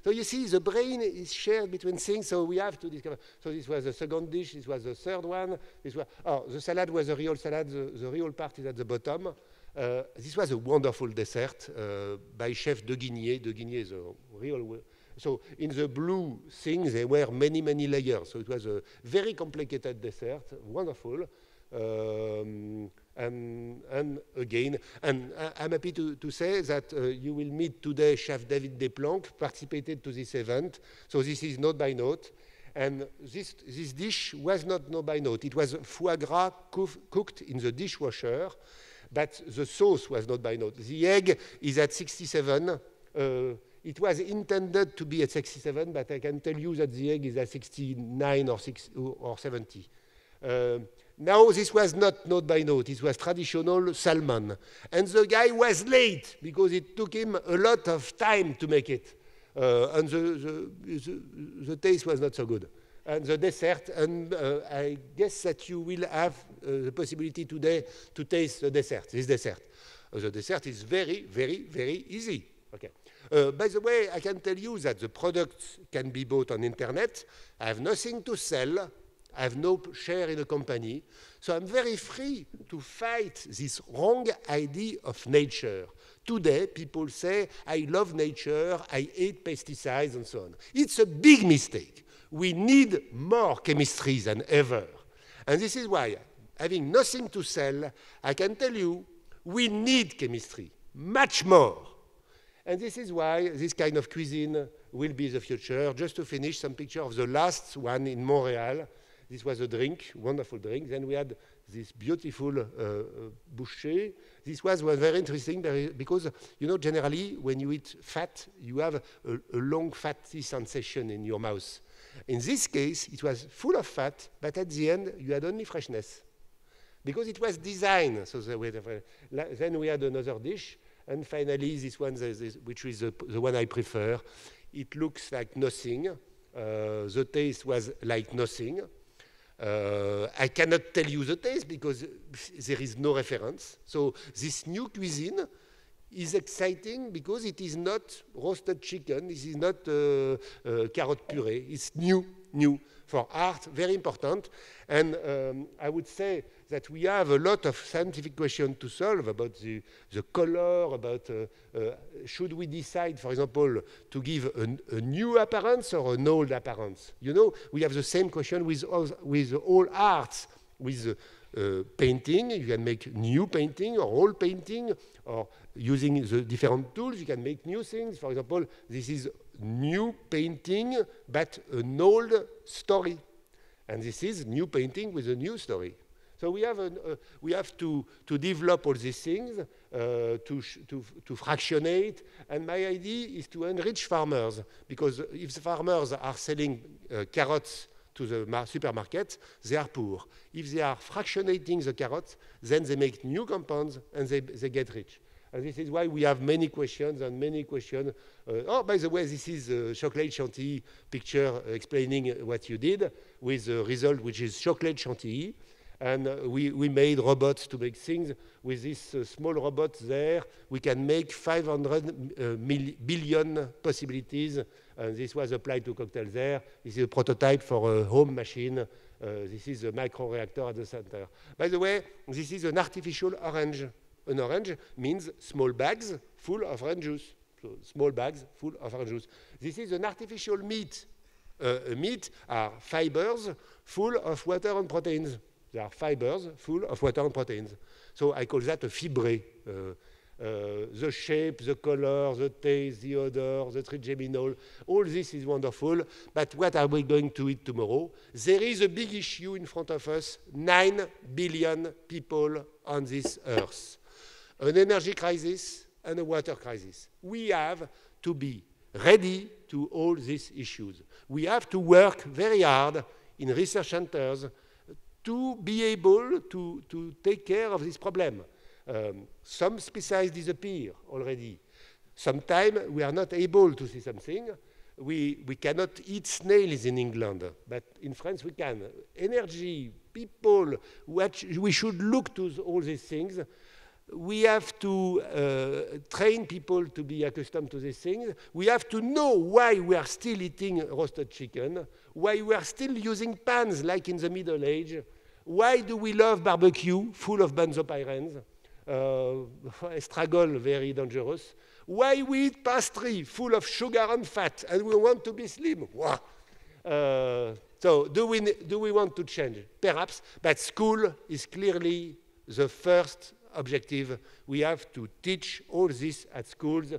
So you see, the brain is shared between things, so we have to discover. So this was the second dish, this was the third one. The salad was a real salad, the real part is at the bottom. This was a wonderful dessert by Chef De Guigné. De Guigné is a real... So in the blue thing, there were many, many layers. So it was a very complicated dessert, wonderful. And again, and I'm happy to say that you will meet today Chef David Desplanques, participated to this event. So this is note by note. And this dish was not note by note. It was foie gras cooked in the dishwasher, but the sauce was note by note. The egg is at 67. It was intended to be at 67, but I can tell you that the egg is at 69 or 70. Now, this was not note by note. It was traditional salmon. And the guy was late because it took him a lot of time to make it. And the taste was not so good. And the dessert, and I guess that you will have the possibility today to taste the dessert, this dessert. The dessert is very, very, very easy. Okay. By the way, I can tell you that the products can be bought on internet. I have nothing to sell. I have no share in a company. So I'm very free to fight this wrong idea of nature. Today, people say, I love nature, I hate pesticides, and so on. It's a big mistake. We need more chemistry than ever. And this is why, having nothing to sell, I can tell you, we need chemistry, much more. And this is why this kind of cuisine will be the future. Just to finish, some picture of the last one in Montreal. This was a drink, wonderful drink. Then we had this beautiful boucher. This was very interesting because, you know, generally when you eat fat, you have a long fatty sensation in your mouth. In this case, it was full of fat, but at the end, you had only freshness. Because it was designed. So then we had another dish. And finally, this one, which is the one I prefer. It looks like nothing. The taste was like nothing. I cannot tell you the taste because there is no reference. So this new cuisine is exciting because it is not roasted chicken. This is not carrot puree. It's new. For art, very important. And I would say that we have a lot of scientific questions to solve about the color, about should we decide, for example, to give a new appearance or an old appearance? You know, we have the same question with all arts, with painting. You can make new painting or old painting, or using the different tools, you can make new things. For example, this is new painting, but an old story. And this is new painting with a new story. So we have to develop all these things. to fractionate. And my idea is to enrich farmers, because if the farmers are selling carrots to the supermarket, they are poor. If they are fractionating the carrots, then they make new compounds and they get rich. And this is why we have many questions and many questions. Oh, by the way, this is a chocolate chantilly picture explaining what you did with the result, which is chocolate chantilly. And we made robots to make things. With this small robot there, we can make 500 billion possibilities. And this was applied to cocktails there. This is a prototype for a home machine. This is a microreactor at the center. By the way, this is an artificial orange. An orange means small bags full of orange juice. So small bags full of orange juice. This is an artificial meat. Meat are fibers full of water and proteins. They are fibers full of water and proteins. So I call that a fibré. The shape, the color, the taste, the odor, the trigeminal, all this is wonderful. But what are we going to eat tomorrow? There is a big issue in front of us. 9 billion people on this earth. An energy crisis and a water crisis. We have to be ready to all these issues. We have to work very hard in research centers to be able to take care of this problem. Some species disappear already. Sometimes we are not able to see something. We cannot eat snails in England, but in France we can. Energy, people, we should look to all these things. We have to train people to be accustomed to these things. We have to know why we are still eating roasted chicken, why we are still using pans like in the Middle Age, why do we love barbecue full of benzopyrenes, estragol, very dangerous, why we eat pastry full of sugar and fat and we want to be slim. Wow. So do we want to change? Perhaps, but school is clearly the first objective. We have to teach all this at schools.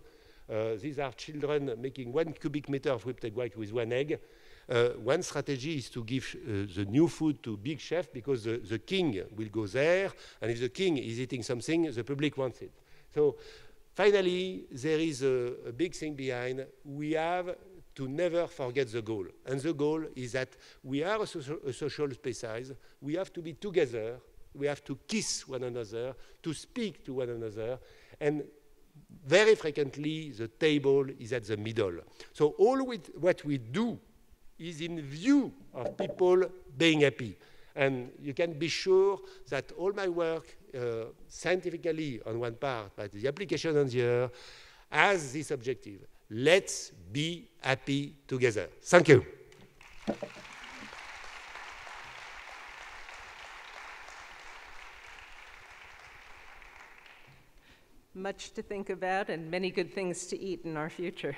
These are children making 1 cubic meter of whipped egg white with 1 egg. One strategy is to give the new food to big chef, because the king will go there, and if the king is eating something, the public wants it. So finally, there is a big thing behind. We have to never forget the goal. And the goal is that we are a social species. We have to be together. We have to kiss one another, to speak to one another. And very frequently, the table is at the middle. So all what we do is in view of people being happy. And you can be sure that all my work, scientifically on one part, but the application on the other, has this objective. Let's be happy together. Thank you. Much to think about and many good things to eat in our future.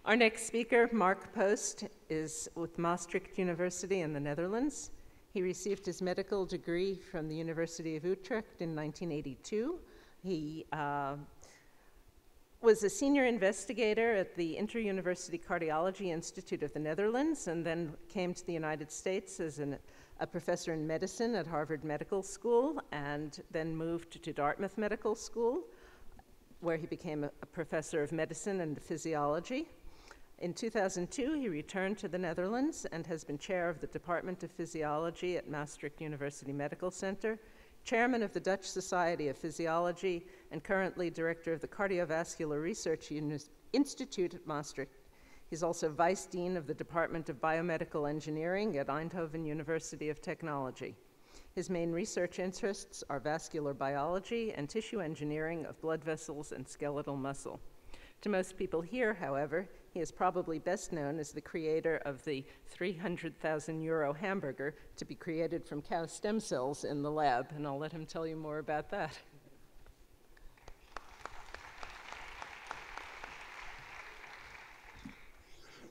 Our next speaker, Mark Post, is with Maastricht University in the Netherlands. He received his medical degree from the University of Utrecht in 1982. He was a senior investigator at the Inter-University Cardiology Institute of the Netherlands, and then came to the United States as a professor in medicine at Harvard Medical School, and then moved to Dartmouth Medical School, where he became a professor of medicine and physiology. In 2002, he returned to the Netherlands and has been chair of the Department of Physiology at Maastricht University Medical Center, chairman of the Dutch Society of Physiology, and currently director of the Cardiovascular Research Institute at Maastricht. He's also vice dean of the Department of Biomedical Engineering at Eindhoven University of Technology. His main research interests are vascular biology and tissue engineering of blood vessels and skeletal muscle. To most people here, however, he is probably best known as the creator of the 300,000 euro hamburger to be created from cow stem cells in the lab, and I'll let him tell you more about that.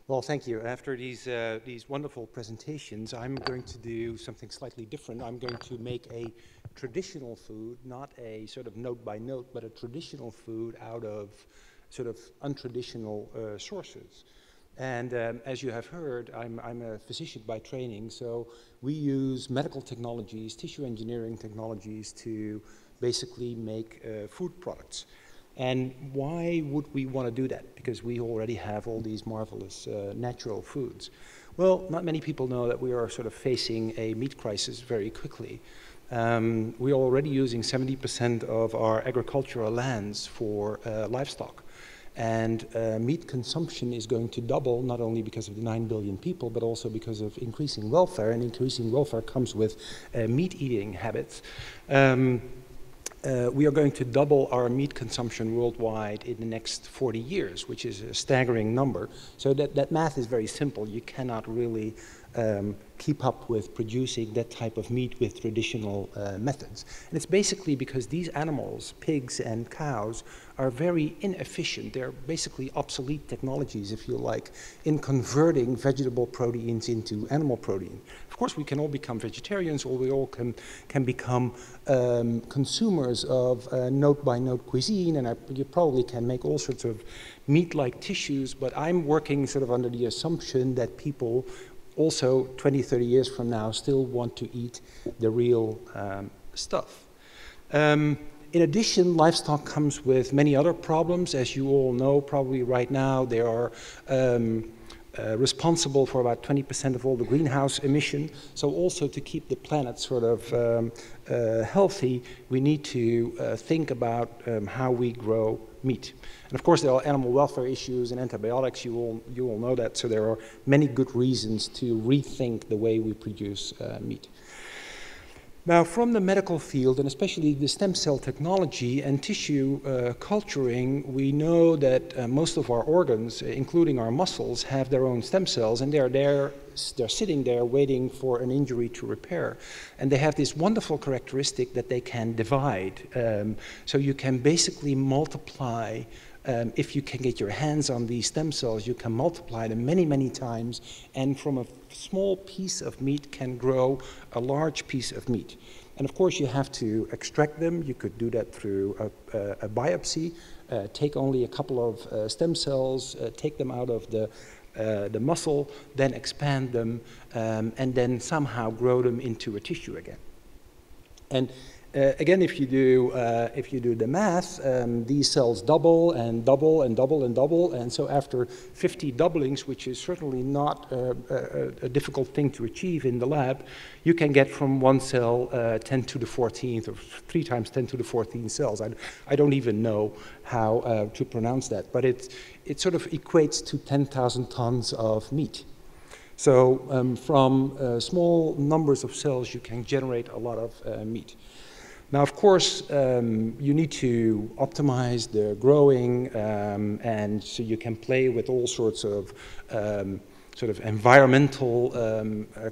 Well, thank you. After these wonderful presentations, I'm going to do something slightly different. I'm going to make a traditional food, not a sort of note by note, but a traditional food out of sort of untraditional sources. And as you have heard, I'm a physician by training, so we use medical technologies, tissue engineering technologies to basically make food products. And why would we want to do that? Because we already have all these marvelous natural foods. Well, not many people know that we are sort of facing a meat crisis very quickly. We are already using 70% of our agricultural lands for livestock. And meat consumption is going to double, not only because of the 9 billion people, but also because of increasing welfare. And increasing welfare comes with meat-eating habits. We are going to double our meat consumption worldwide in the next 40 years, which is a staggering number. So that math is very simple. You cannot really keep up with producing that type of meat with traditional methods. And it's basically because these animals, pigs and cows, are very inefficient. They're basically obsolete technologies, if you like, in converting vegetable proteins into animal protein. Of course, we can all become vegetarians, or we all can become consumers of note-by-note cuisine, and you probably can make all sorts of meat-like tissues, but I'm working sort of under the assumption that people also 20, 30 years from now still want to eat the real stuff. In addition, livestock comes with many other problems. As you all know, probably right now, they are responsible for about 20% of all the greenhouse emission. So also to keep the planet sort of healthy, we need to think about how we grow meat. And of course, there are animal welfare issues and antibiotics. You all know that. So there are many good reasons to rethink the way we produce meat. Now, from the medical field, and especially the stem cell technology and tissue culturing, we know that most of our organs, including our muscles, have their own stem cells, and they're sitting there waiting for an injury to repair. And they have this wonderful characteristic that they can divide. So you can basically multiply. If you can get your hands on these stem cells, you can multiply them many, many times, and from a small piece of meat can grow a large piece of meat. And of course, you have to extract them. You could do that through a biopsy, take only a couple of stem cells, take them out of the muscle, then expand them, and then somehow grow them into a tissue again. And again, if you do the math, these cells double and double and double and double, and so after 50 doublings, which is certainly not a difficult thing to achieve in the lab, you can get from one cell 10 to the 14th, or 3 times 10 to the 14th cells. I don't even know how to pronounce that, but it sort of equates to 10,000 tons of meat. So from small numbers of cells, you can generate a lot of meat. Now, of course, you need to optimize the growing, and so you can play with all sorts of sort of environmental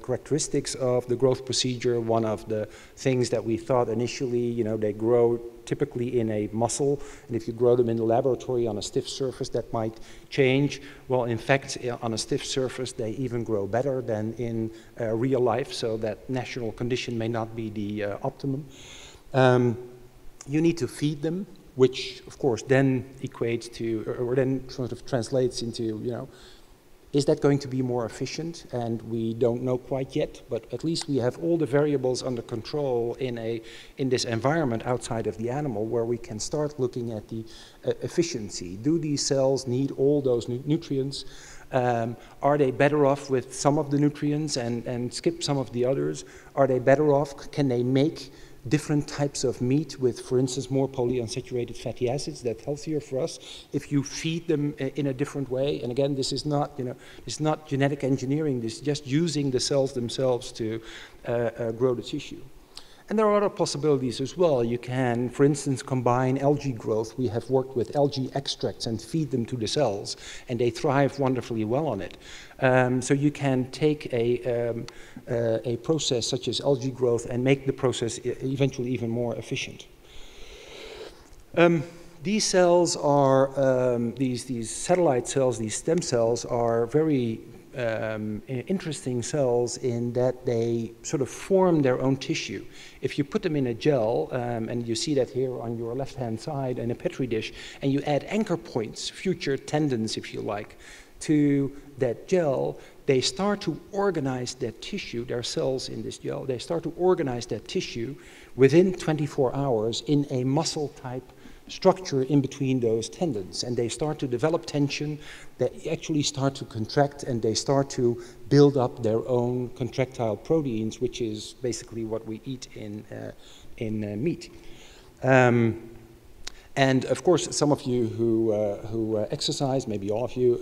characteristics of the growth procedure. One of the things that we thought initially, they grow typically in a muscle, and if you grow them in the laboratory on a stiff surface, that might change. Well, in fact, on a stiff surface, they even grow better than in real life, so that natural condition may not be the optimum. You need to feed them, which of course then equates to, or then sort of translates into, is that going to be more efficient? And we don't know quite yet, but at least we have all the variables under control in this environment outside of the animal, where we can start looking at the efficiency. Do these cells need all those nutrients? Are they better off with some of the nutrients and skip some of the others? Are they better off? Can they make different types of meat with, for instance, more polyunsaturated fatty acids that's healthier for us if you feed them in a different way? And again, this is not, it's not genetic engineering. This is just using the cells themselves to grow the tissue. And there are other possibilities as well. You can, for instance, combine algae growth. We have worked with algae extracts and feed them to the cells, and they thrive wonderfully well on it. So you can take a process such as algae growth and make the process eventually even more efficient. These cells are, these satellite cells, these stem cells are very interesting cells in that they sort of form their own tissue. If you put them in a gel, and you see that here on your left-hand side in a Petri dish, and you add anchor points, future tendons if you like, to that gel, they start to organize that tissue, there are cells in this gel, they start to organize that tissue within 24 hours in a muscle-type structure in between those tendons. And they start to develop tension, they actually start to contract, and they start to build up their own contractile proteins, which is basically what we eat in meat. And of course, some of you who exercise, maybe all of you,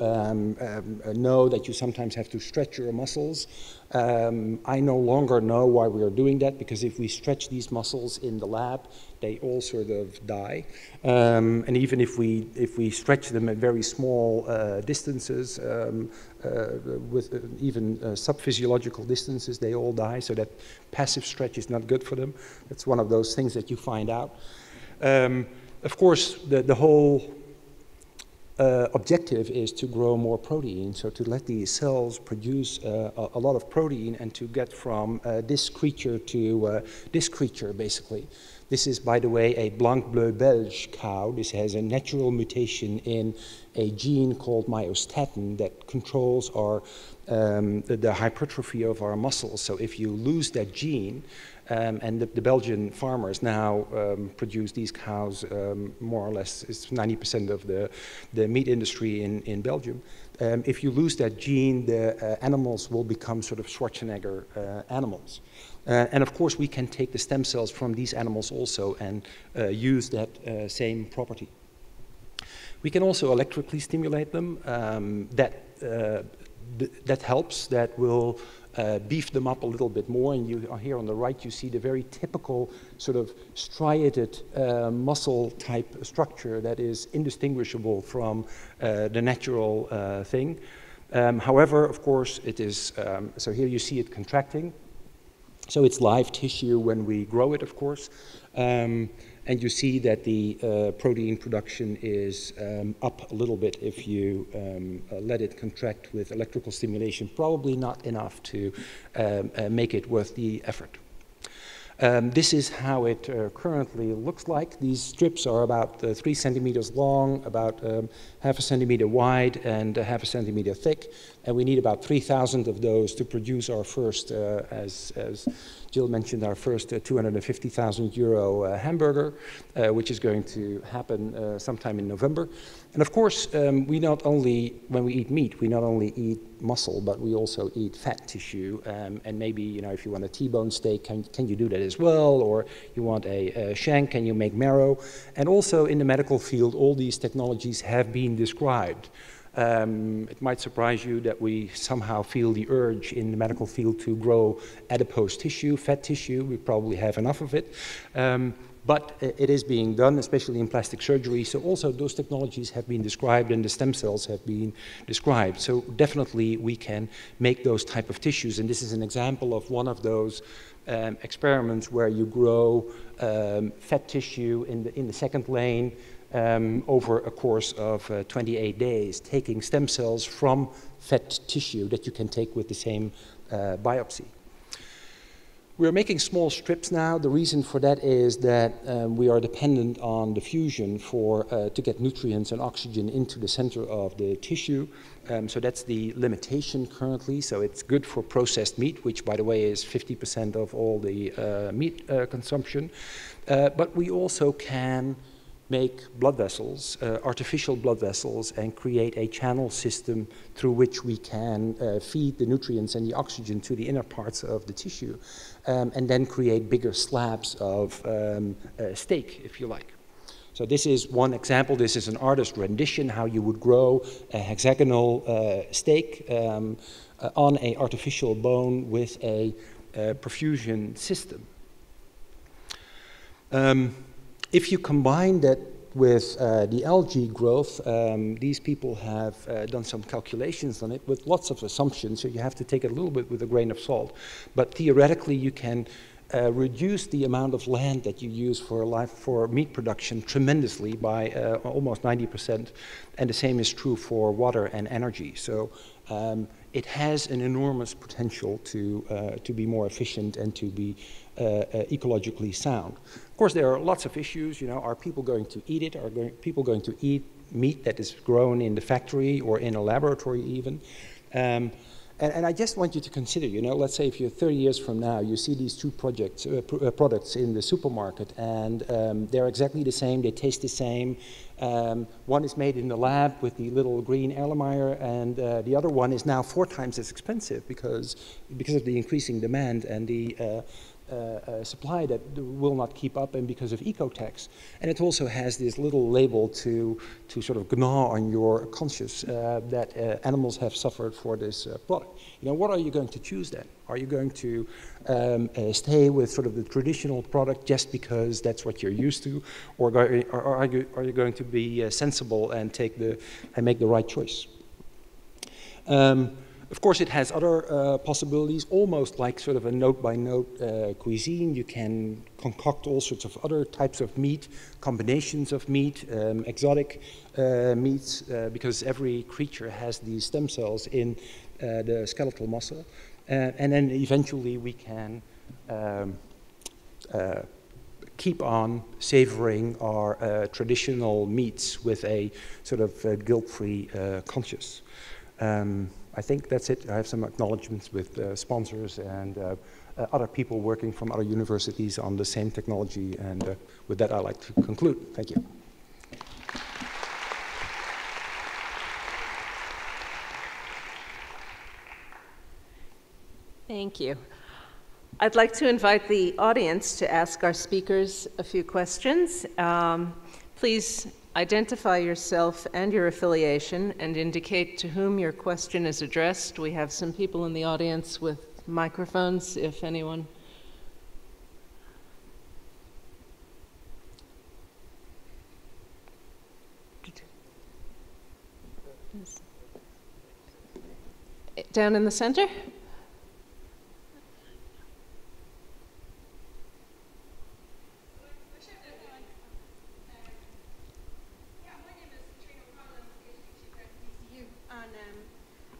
know that you sometimes have to stretch your muscles. I no longer know why we are doing that, because if we stretch these muscles in the lab, they all sort of die. And even if we stretch them at very small distances, with even sub-physiological distances, they all die. So that passive stretch is not good for them. That's one of those things that you find out. Of course, the whole objective is to grow more protein, so to let these cells produce a lot of protein and to get from this creature to this creature, basically. This is, by the way, a Blanc Bleu Belge cow. This has a natural mutation in a gene called myostatin that controls the hypertrophy of our muscles. So if you lose that gene, and the Belgian farmers now produce these cows, more or less, it's 90% of the meat industry in Belgium. If you lose that gene, the animals will become sort of Schwarzenegger animals. And of course, we can take the stem cells from these animals also and use that same property. We can also electrically stimulate them. That helps, that will beef them up a little bit more. And you are here on the right, you see the very typical sort of striated muscle type structure that is indistinguishable from the natural thing. However, of course, it is, so here you see it contracting. So it's live tissue when we grow it, of course. And you see that the protein production is up a little bit if you let it contract with electrical stimulation, probably not enough to make it worth the effort. This is how it currently looks like. These strips are about 3 centimeters long, about half a centimeter wide, and half a centimeter thick. And we need about 3,000 of those to produce our first, as Jill mentioned, our first 250,000 euro hamburger, which is going to happen sometime in November. And of course, we not only, when we eat meat, we not only eat muscle, but we also eat fat tissue. And maybe, you know, if you want a T-bone steak, can you do that as well? Or you want a shank, can you make marrow? And also in the medical field, all these technologies have been described. It might surprise you that we somehow feel the urge in the medical field to grow adipose tissue, fat tissue. We probably have enough of it. But it is being done, especially in plastic surgery. So also those technologies have been described and the stem cells have been described. So definitely we can make those type of tissues. And this is an example of one of those experiments where you grow fat tissue in the second lane over a course of 28 days, taking stem cells from fat tissue that you can take with the same biopsy. We're making small strips now. The reason for that is that we are dependent on the fusion to get nutrients and oxygen into the center of the tissue. So that's the limitation currently. So it's good for processed meat, which, by the way, is 50% of all the meat consumption. But we also can make blood vessels, artificial blood vessels, and create a channel system through which we can feed the nutrients and the oxygen to the inner parts of the tissue, and then create bigger slabs of steak, if you like. So this is one example. This is an artist rendition, how you would grow a hexagonal steak on an artificial bone with a perfusion system. If you combine that with the algae growth, these people have done some calculations on it with lots of assumptions, so you have to take it a little bit with a grain of salt. But theoretically, you can reduce the amount of land that you use for meat production tremendously by almost 90%, and the same is true for water and energy. So it has an enormous potential to be more efficient and to be ecologically sound. Of course, there are lots of issues. You know, are people going to eat it? Are people going to eat meat that is grown in the factory or in a laboratory even. And I just want you to consider, you know, let's say if you're 30 years from now, you see these two products in the supermarket, and they're exactly the same, they taste the same. One is made in the lab with the little green Erlenmeyer, and the other one is now 4 times as expensive because of the increasing demand and the supply that will not keep up, and because of eco-tax. And it also has this little label to sort of gnaw on your conscience that animals have suffered for this product. You know, what are you going to choose then? Are you going to stay with sort of the traditional product just because that's what you're used to, or are you going to be sensible and make the right choice? Of course, it has other possibilities, almost like sort of a note-by-note cuisine. You can concoct all sorts of other types of meat, combinations of meat, exotic meats, because every creature has these stem cells in the skeletal muscle. And then eventually we can keep on savoring our traditional meats with a sort of guilt-free conscience. I think that's it. I have some acknowledgements with sponsors and other people working from other universities on the same technology. And with that, I'd like to conclude. Thank you. Thank you. I'd like to invite the audience to ask our speakers a few questions. Please identify yourself and your affiliation and indicate to whom your question is addressed. We have some people in the audience with microphones, if anyone. Down in the center?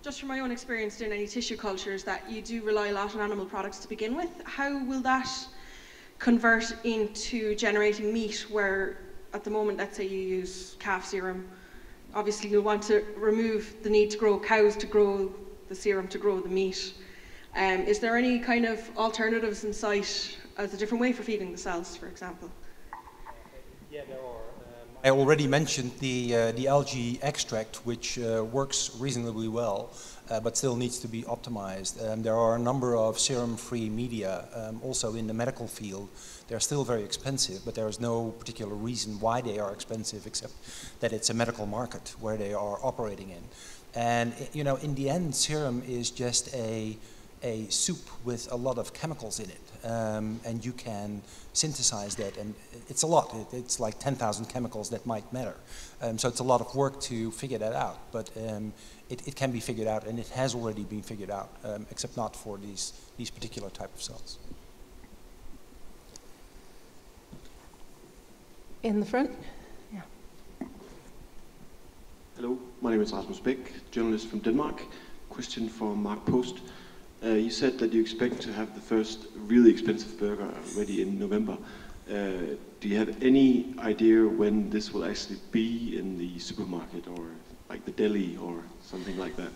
Just from my own experience doing any tissue cultures, that you do rely a lot on animal products to begin with. How will that convert into generating meat, where at the moment, let's say you use calf serum, obviously you'll want to remove the need to grow cows to grow the serum to grow the meat. Is there any kind of alternatives in sight as a different way for feeding the cells, for example? Yeah, there are. I already mentioned the algae extract, which works reasonably well, but still needs to be optimized. There are a number of serum-free media also in the medical field. They're still very expensive, but there is no particular reason why they are expensive, except that it's a medical market where they are operating in. And you know, in the end, serum is just a soup with a lot of chemicals in it, and you can synthesize that, and it's a lot. It's like 10,000 chemicals that might matter. So it's a lot of work to figure that out, but it can be figured out, and it has already been figured out, except not for these particular type of cells. In the front? Yeah. Hello, my name is Rasmus Beck, journalist from Denmark. Question for Mark Post. You said that you expect to have the first really expensive burger ready in November. Do you have any idea when this will actually be in the supermarket or like the deli or something like that?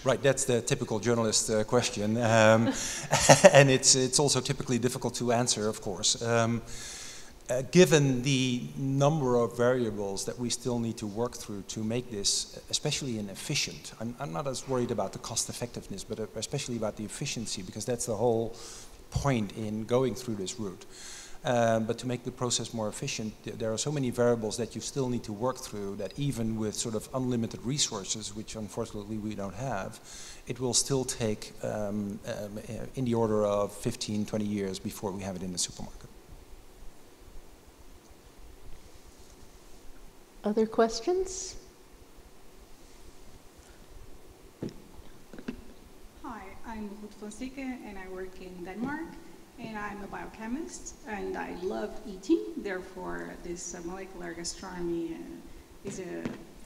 Right, that's the typical journalist question, and it's also typically difficult to answer, of course. Given the number of variables that we still need to work through to make this especially efficient, I'm not as worried about the cost effectiveness, but especially about the efficiency, because that's the whole point in going through this route. But to make the process more efficient, there are so many variables that you still need to work through that even with sort of unlimited resources, which unfortunately we don't have, it will still take in the order of 15, 20 years before we have it in the supermarket. Other questions? Hi, I'm Ruth Fonseca and I work in Denmark, and I'm a biochemist and I love eating. Therefore, this molecular gastronomy is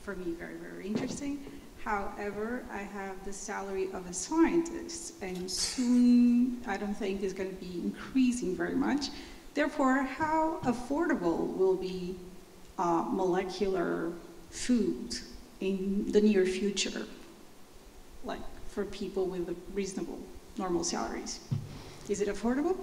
for me very, very interesting. However, I have the salary of a scientist, and soon I don't think it's going to be increasing very much. Therefore, how affordable will be molecular food in the near future, like for people with reasonable, normal salaries? Is it affordable?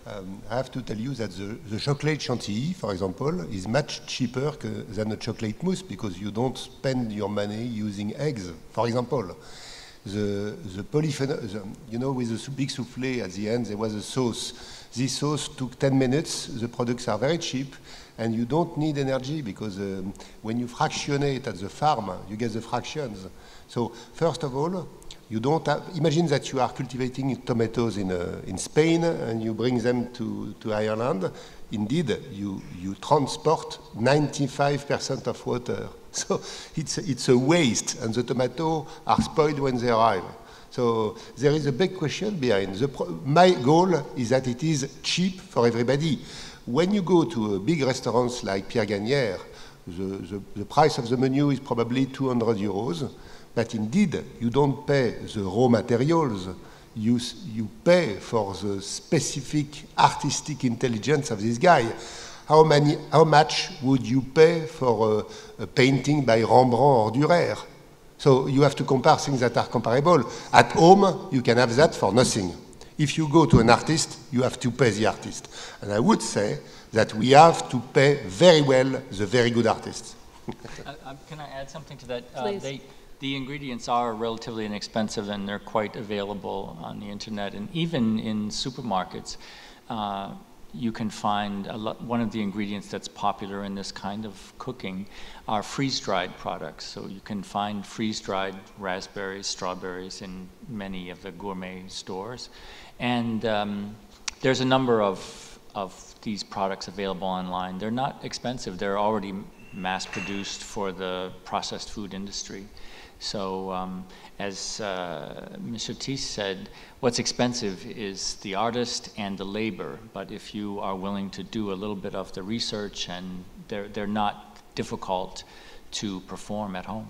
I have to tell you that the chocolate chantilly, for example, is much cheaper than a chocolate mousse because you don't spend your money using eggs. For example, the polyphenol, you know, with the big soufflé at the end, there was a sauce. This sauce took 10 minutes. The products are very cheap, and you don't need energy because when you fractionate at the farm, you get the fractions. So first of all, you don't have, imagine that you are cultivating tomatoes in Spain and you bring them to Ireland. Indeed, you transport 95% of water. So it's a waste, and the tomatoes are spoiled when they arrive. So there is a big question behind. My goal is that it is cheap for everybody. When you go to big restaurants like Pierre Gagnère, the price of the menu is probably 200 euros. But indeed, you don't pay the raw materials. You pay for the specific artistic intelligence of this guy. How much would you pay for a painting by Rembrandt or Dürer? So you have to compare things that are comparable. At home, you can have that for nothing. If you go to an artist, you have to pay the artist. And I would say that we have to pay very well the very good artists. Can I add something to that? Please. The ingredients are relatively inexpensive and they're quite available on the internet, and even in supermarkets you can find one of the ingredients that's popular in this kind of cooking are freeze-dried products. So you can find freeze-dried raspberries, strawberries in many of the gourmet stores, and there's a number of these products available online. They're not expensive, they're already mass-produced for the processed food industry. So as Mr. This said, what's expensive is the artist and the labor, but if you are willing to do a little bit of the research, and they're not difficult to perform at home.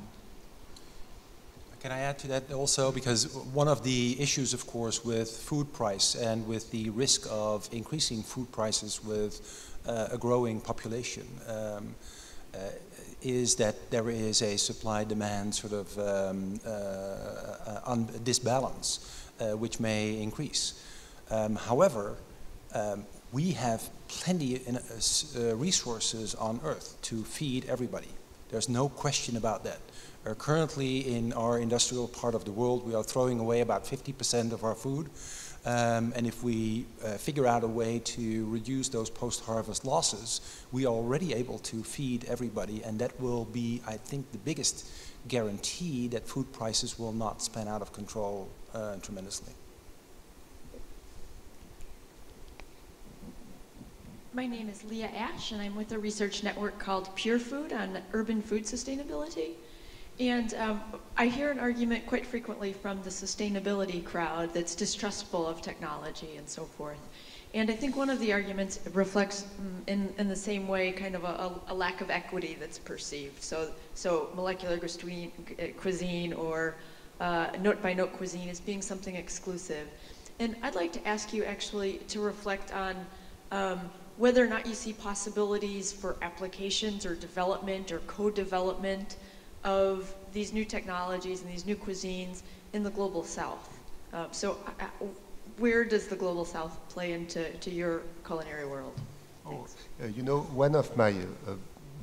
Can I add to that also? Because one of the issues, of course, with food price and with the risk of increasing food prices with a growing population is that there is a supply-demand sort of disbalance, which may increase. However, we have plenty of resources on Earth to feed everybody. There's no question about that. Currently, in our industrial part of the world, we are throwing away about 50% of our food. And if we figure out a way to reduce those post-harvest losses, we are already able to feed everybody, and that will be, I think, the biggest guarantee that food prices will not spin out of control tremendously. My name is Leah Ash, and I'm with a research network called Pure Food on urban food sustainability. And I hear an argument quite frequently from the sustainability crowd that's distrustful of technology and so forth. And I think one of the arguments reflects in the same way kind of a lack of equity that's perceived. So molecular cuisine or note-by-note cuisine as being something exclusive. And I'd like to ask you actually to reflect on whether or not you see possibilities for applications or development or co-development of these new technologies and these new cuisines in the global south. Where does the global south play into your culinary world? You know, one of my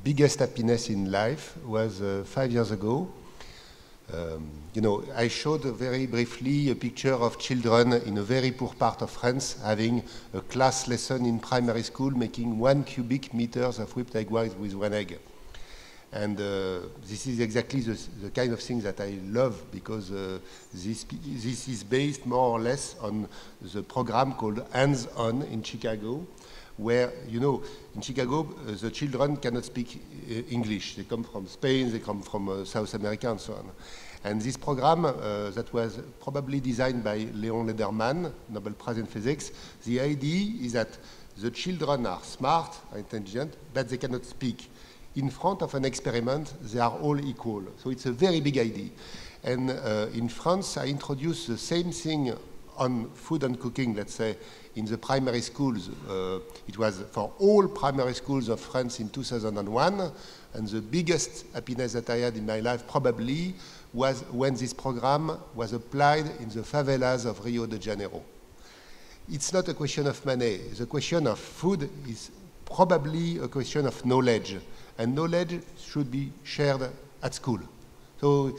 biggest happiness in life was 5 years ago. You know, I showed very briefly a picture of children in a very poor part of France having a class lesson in primary school making 1 cubic meters of whipped egg white with 1 egg. And this is exactly the kind of thing that I love, because this is based more or less on the program called Hands-On in Chicago, where, you know, in Chicago, the children cannot speak English. They come from Spain, they come from South America, and so on. And this program that was probably designed by Leon Lederman, Nobel Prize in Physics, the idea is that the children are smart, intelligent, but they cannot speak. In front of an experiment, they are all equal. So it's a very big idea. And in France, I introduced the same thing on food and cooking, let's say, in the primary schools. It was for all primary schools of France in 2001, and the biggest happiness that I had in my life probably was when this program was applied in the favelas of Rio de Janeiro. It's not a question of money. The question of food is probably a question of knowledge, and knowledge should be shared at school. So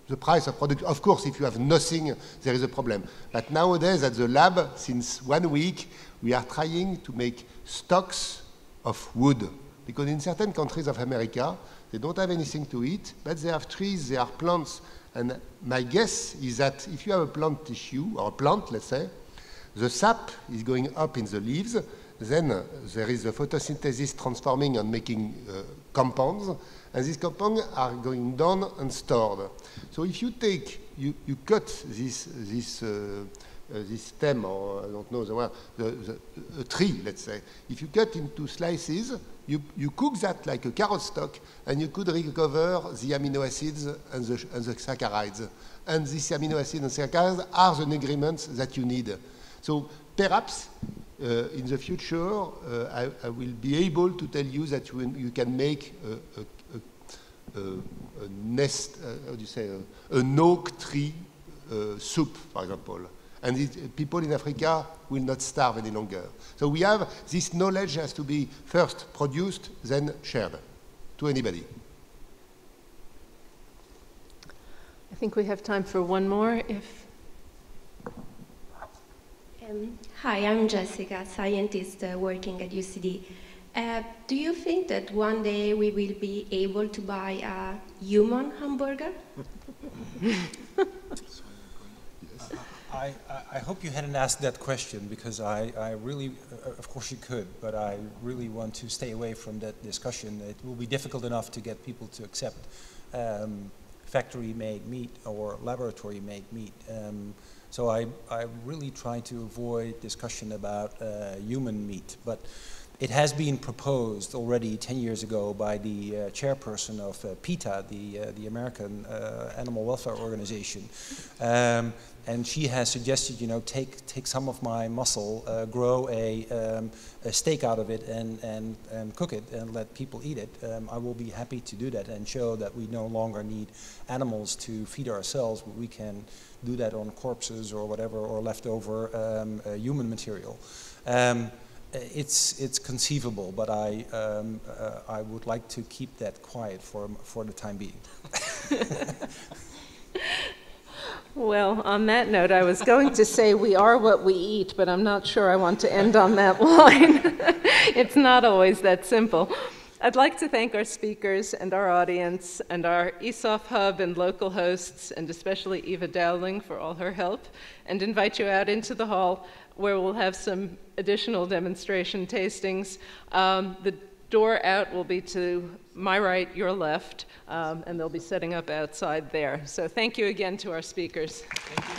the price of product, of course, if you have nothing, there is a problem. But nowadays at the lab, since 1 week, we are trying to make stocks of wood. Because in certain countries of America, they don't have anything to eat, but they have trees, they have plants. And my guess is that if you have a plant tissue, or a plant, let's say, the sap is going up in the leaves, then there is a photosynthesis transforming and making compounds, and these compounds are going down and stored. So if you take, you cut this stem, or I don't know the word, a tree, let's say. If you cut into slices, you cook that like a carrot stock, and you could recover the amino acids and the saccharides. And these amino acids and saccharides are the ingredients that you need. So perhaps in the future, I will be able to tell you that you can make a nest, how do you say, an oak tree soup, for example. And people in Africa will not starve any longer. So we have this knowledge has to be first produced, then shared to anybody. I think we have time for one more, if... Hi, I'm Jessica, scientist working at UCD. Do you think that one day we will be able to buy a human hamburger? I hope you hadn't asked that question, because I really, of course you could, but I really want to stay away from that discussion. It will be difficult enough to get people to accept factory-made meat or laboratory-made meat. So I really try to avoid discussion about human meat, but it has been proposed already 10 years ago by the chairperson of PETA, the American Animal Welfare Organization. And she has suggested, you know, take some of my muscle, grow a steak out of it and cook it and let people eat it. I will be happy to do that and show that we no longer need animals to feed ourselves, but we can do that on corpses or whatever, or leftover human material. It's conceivable, but I would like to keep that quiet for the time being. Well, on that note, I was going to say we are what we eat, but I'm not sure I want to end on that line. It's not always that simple. I'd like to thank our speakers and our audience and our ESOF hub and local hosts, and especially Eva Dowling for all her help, and invite you out into the hall where we'll have some additional demonstration tastings. The door out will be to my right, your left, and they'll be setting up outside there. So thank you again to our speakers. Thank you.